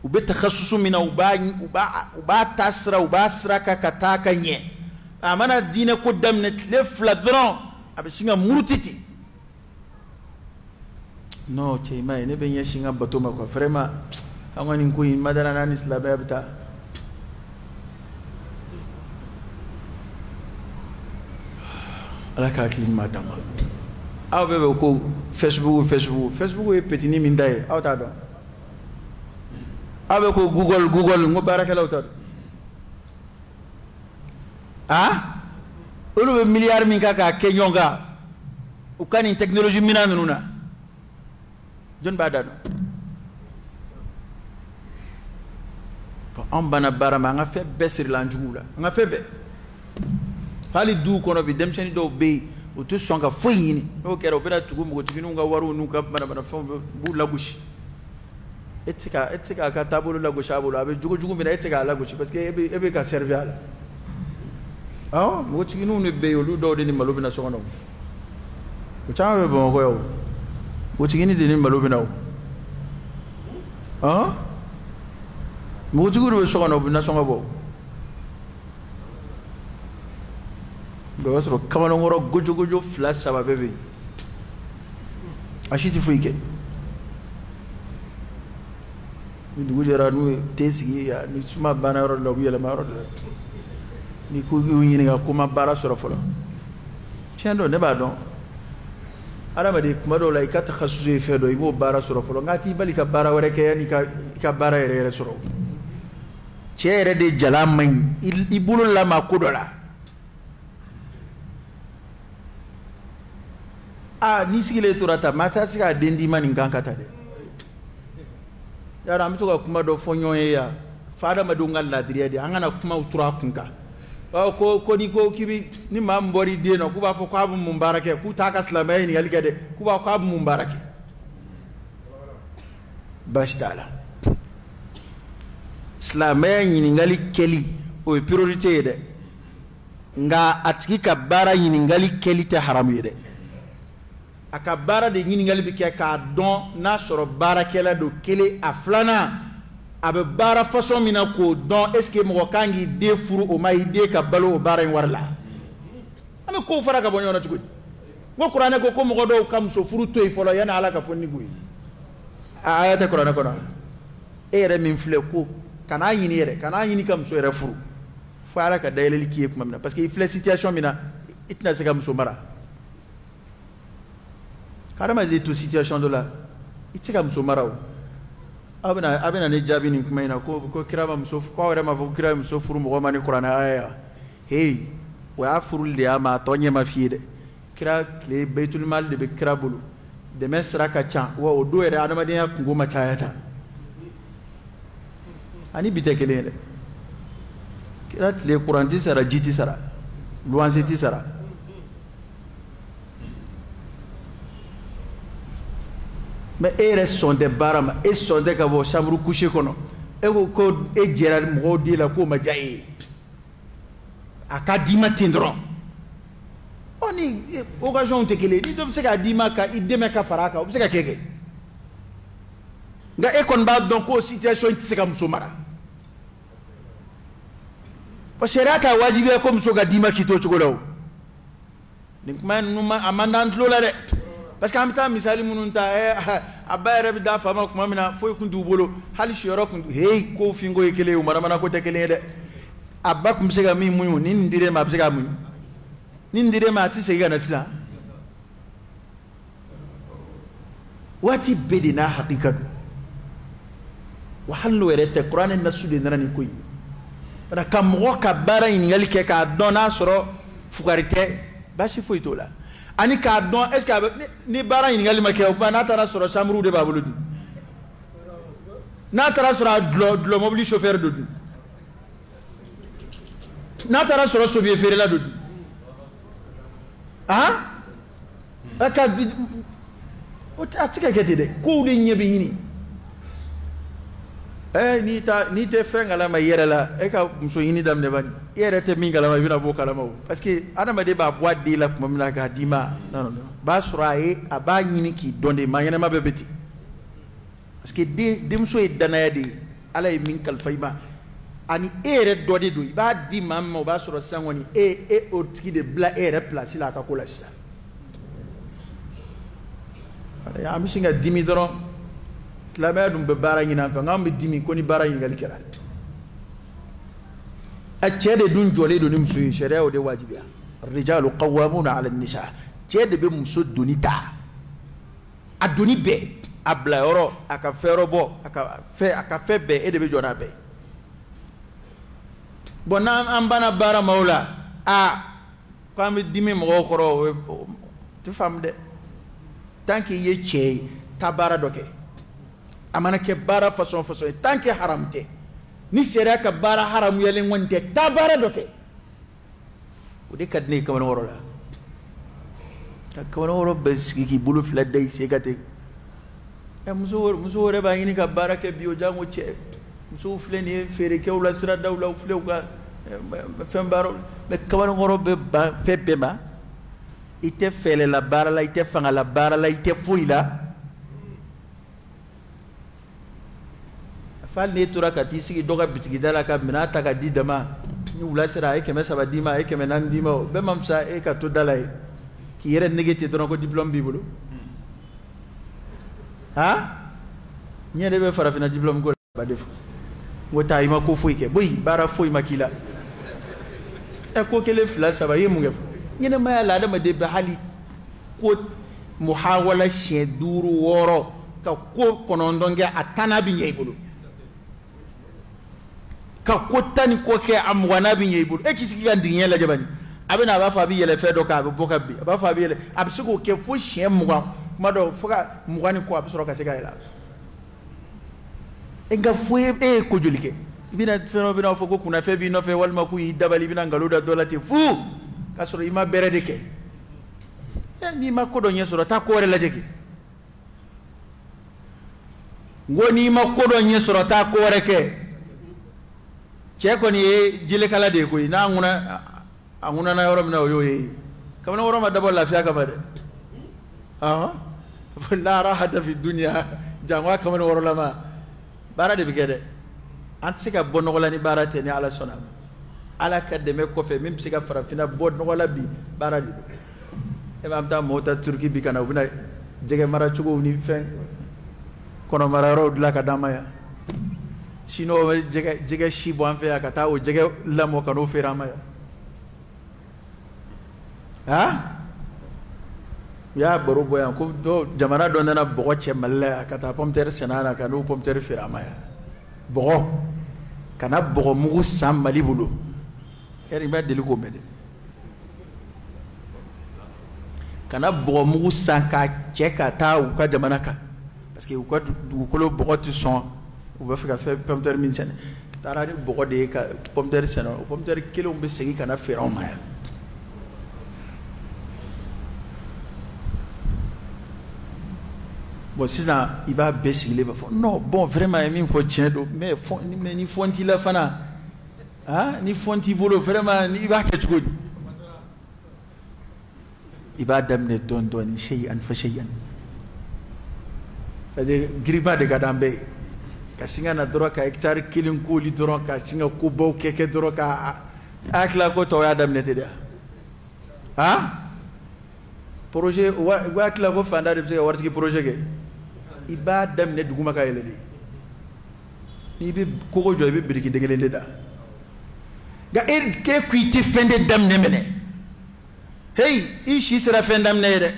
ube takhassusu mina uba tasra uba sraka kataka nye amana dine ko damne le fladron abisinga murtiti no chema ne ben yashinga batoma ko vraiment angani ko madara nan islam abta ala ka klin madama aw be ko Facebook e petini min dai aw ta do aw be ko Google ngo barakala aw ta do olu be milliard min ka kenyonga ukani technology mina nuna John Badano on bana barama nga fe besir la njugula nga fe be hali du kono bi dem seni do be o to songa foyini o kero bena tugu mo tiginu nga waru nu ka bana fon bu lagushi etika ka tabulu lagushi abulu abe jugu mina etika lagushi parce que ebe ka servir ala mo tiginu ne be yo lu do de ni malo bina songa no o chawe bon ko yo Wotigini de nimba binaw Muguru so no bina songa bo Gawasro kamano ngoro gojo flash saba bebe Ashiti fuike Ndugujera nu tesi ya ni suma bana ro lo yele maro ni ku yini ga kuma bara soro folo Tiendo ne ba don Ala de kuma do la ikata khasusu fe do ibo bara soro folo ngati bali ka bara wore ke yani ka bara ere soro chere de jalamai ibulu la makudola ni sigile turata mata sika dendi mani ngankata de yara amito ka kuma do fonyo ya fada madunga la diriya de angana kuma utura kunka ko ni ko kibi ni mambori de no kuba fo ko abu mubarake ku taka islamay ni galigade kuba ko abu mubarake bashtala islamay ni ngali keli o priorité de nga atiki ka bara ni ngali keli te haram yede aka bara de ni ngali bi ke ka don na soro bara kela do kele aflana abe bara façon mina ko don est ce que mo kangi de furu o mai de ka balo o bara en warla ame ko fara ka bonyo na tugo ngo qur'ane ko mo do kam so furu toy folo yana ala ka fonni guyi ayata qur'ane ko na ere min fle ko kana yini kam so ere furu fara ka dayle ki kuma mina parce que il fle situation mina itna se kam so mara karama de to situation de la itika kam so mara abena ne jabi ni kuma ina ko kirama musofu ko wala ma fu kirama musofu furu mo mani qur'ana aya hey wa furu li ama tonye ma fiide kira kle baitul mal de be kira bulu de mesra ka cha wa o do ere adama de kungo ma chayata ani bitekele kira kle qur'an ti sara jiti sara luanse ti sara mais ere sonde barama e sonde ka bo chambre coucher kono e ko e jera mo di la ko ma jayi akadima tindron oni occasion te kele ni do se ka dima ka ideme ka faraka o se ka keke nga e kon ba donc ko situation ti seka muso mara parce que rata wajibi ko muso ga dima kito chugolaw ni kuma numa amandan lola de parce que amta misali mununta abba rabbi da fama kuma mina foy kundu bolo hal shiro kundu hey ko fingo yekele umara mana ko tekele de abba kum sega mi muyu ni ndire ma sega muyu ni ndire ma ti sega na tisa wati bedina haqiqatu wa halu erete qur'an nasude narani koy da kam roka bara ingali ke ka dona soro fukarite bashi foitola ani ka don est ce que ni bara ingali make o na tara soro chamru de babuludi na tara soro dlo mobili chauffeur de na tara soro sobi fere la de ah aka o atika kete de ko de nyebe yini ni te fengala ma yerela e ka muso yini dam ne bani yere te mingala ma bina bo kala ma parce que adama de ba boîte de la kuma mina ka dima non ba suraye aba yini ki donde ma yana ma bebeti parce que de muso e danaya de ala e min kal fayma ani ere dodi do ba di mamma ba sura sangoni e o tiki de bla ere place la ka kola sa ya mi singa dimi doron la mère dum be bara ngina fa ngam be dimi ko ni bara ngal kera a cede dun jole do ni musu sharia o de wajibiya rijalu qawwamuna ala an-nisa cede be musu dunita aduni be abla yoro aka fero bo aka fe be e de be jona be bonam ambana bara maula ko am dimi mo khoro tu fam de tant que ye che tabara doke amana ke bara façon tant que haramte ni sera ka bara haram yelen wonte tabara doke udi kadni kamana worola kamana woro beski ki bulu fla day segate e muso re ba yini ka bara ke biyo jango che muso fleni fere ke wala sira dawla flew ka fem baro be kamana woro be ba febe ma ite fele la bara la ite fanga la bara la ite fuila fal ne tura ka tisi doga bitigi dala ka mina ta ka di dama ni wula sira e keme saba dima e keme nan dima be mamsa e ka to dala e ki yere negeti don ko diplôme bi bulu ha nyede be fara fina diplôme ko ba def ngota ima ko fuike boy bara foi makila e ko kele fla saba yemu ngef nyene ma la dama de be hali ko muhawala sheduru woro ka ko konondonge atana bi nyey bulu ka kotani ko ke am wana bi nyey bulu e kisiki ga ndinye la jabani abena ba fa bi yele fe do ka boka bi ba fa bi yele absiko ke fo shen muwa kuma do foka muwani ko absoro ka sega ila e ga fo e ko jolike bina feno bina fo ko kuna fe bi no fe walma ku dabali bina ngaluda dolati fu kasoro ima berede ke ni ma ko do nyesoro ta ko re la jeki ngoni ma ko do nyesoro ta ko re ke che ko ni jile kala de ko na anguna na yoro mina yo yi kamana woro ma dabo lafiya ka bade la rahata fi dunya jangwa kamana woro lama bara de bigede antika bonno wala ni bara te ni ala sona ala kadde me ko fe mim sika farafina bonno wala bi bara di e am ta mota turki bi kana buna jege mara chugo ni fe kono mara ro dla ka damaya sino jege shibo an fe akata o jege lamo kano ferama ya baro boyan ko do jamana do nana bogo che malla kata pomter senana kanu pomter ferama ya bogo kana bogo mugu sam mali bulu eri ba deli ko mede kana bogo mugu sanka cheka ta u ka jamana ka parce que u ko du ko bogo tu son u ba fika fe pomter min sen tarani bogo de ka pomter seno pomter kilo be segi kana ferama ya bon sisan il va baisser les non bon vraiment il faut tiens mais ni fonti la fana ni fonti bolo vraiment il va que tu il va d'amener don shay'an fa shay'an c'est griba de gadambe ka singa na doro ka hectare kilin ko li doro ka singa ko bo keke doro ka akla ko to ya damne te da ha projet wa akla ko fanda de warti projet ke iba damne duguma ka yele ni bi ko joy bi biriki degele da ga ke kuiti fende damne mene hey ishi sera fende damne de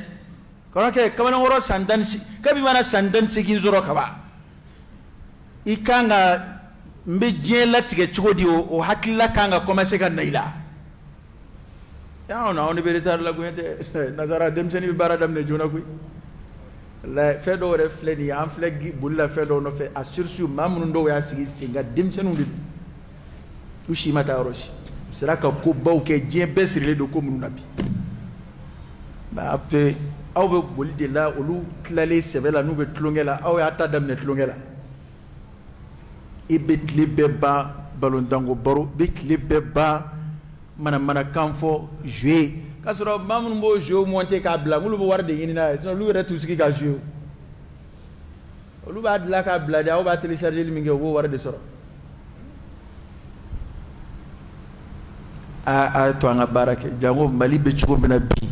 kono ke kamana woro sandan kabi mana sandan sigin zoro kaba ikanga mbe jela tige chugodi o hakilla kanga commencer kan naila ya ona on be retar la guyete nazara dem seni bi bara damne jona kuy la fedo refleni en flegi bulla fedo no fe assursu mamnu ndo ya sigi singa dem senu ndi tushi mata roshi sera ka ko bawke je besrile do ko munu nabi ba après aw be boli de la olu klale sebela nu be tlongela aw ya ta damne tlongela ibet libeba balon dango baro bit libeba mana kanfo jouer kasoro mamun bo jouer monter ka bla ngulu bo warde yini na so lu re tout ce qui ka jouer olu ba la ka bla da aw ba télécharger li mi ngi bo warde soro a to anga barake jango mali be chugo bena bi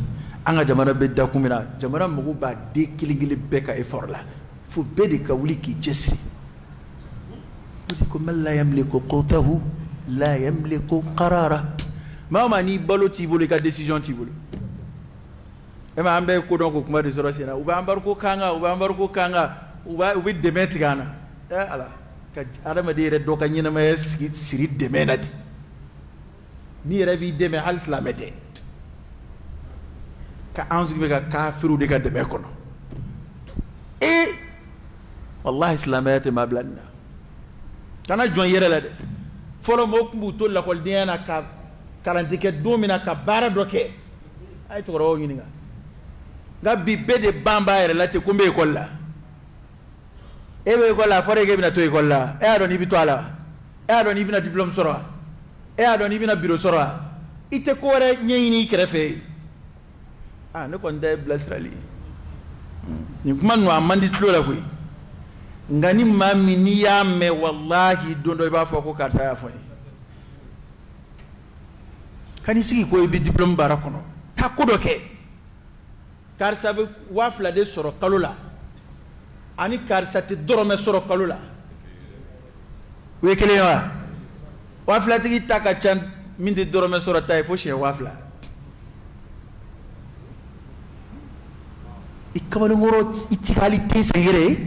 anga jamana be dakumina jamana mugu ba de kilingili be ka effort la fu be de ka wuli ki jesri ko man la yamliku qawtahu la yamliku qarara mama ni balo ti bolo ka décision ti bolo e ma ambe ko donc kuma de soro sena uba ambar ko kanga uba ubi demet gana ala ka adama de re do ka nyina ma siri demenati ni rabi deme hal islamete ka anzu be ka kafiru de ka deme kono e wallahi islamete ma blanna kana jon yere la de folo mo kumbu to la kol diana ka karantike domina ka bara doke ay to ro ngininga gabi bede bamba yere la te kumbe kolla e be kolla fore ge bina to e kolla e ado ni bitwala e ado ni bina diplôme soro e ado ni bina bureau soro ite ko re nyini krefe ne kon de blastrali ni kuma no amandi tlo la koy ngani mami ni ya me wallahi dondo ba foko karta ya foni kani sigi ko bi diplôme barakono ta ko doke kar sabe wafla de soro kalula ani kar sati dorome soro kalula we kele wa wafla tigi taka chan min de dorome soro tay fo she wafla ikabalo ngoro itikalité sangere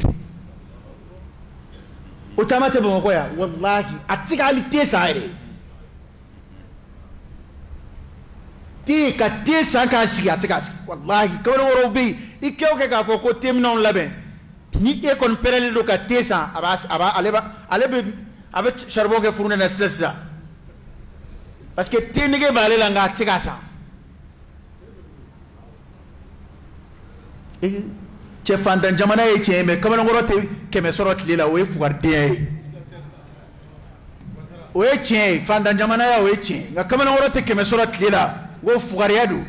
utamate bongo ya wallahi atikalité saire ti ka te sanka si atikasi wallahi kabalo ngoro bi ikeo ke ka fo ko temnon labe ni e kon perele do ka te san aba alebe abe charbon ke furune na sessa parce que te nige balé la nga atikasa che fandan jamana e che me kamana ngorote ke me sorot lela o e fugarde o e che fandan jamana ya o e che nga kamana ngorote ke me sorot lela go fugariadu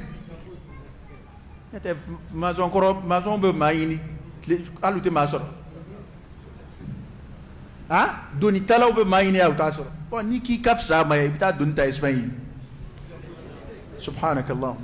ete mazon koro mazon be mayini alute masoro ha doni tala be mayini ya utasoro o ni ki kafsa may bita dunta ismayi subhanakallah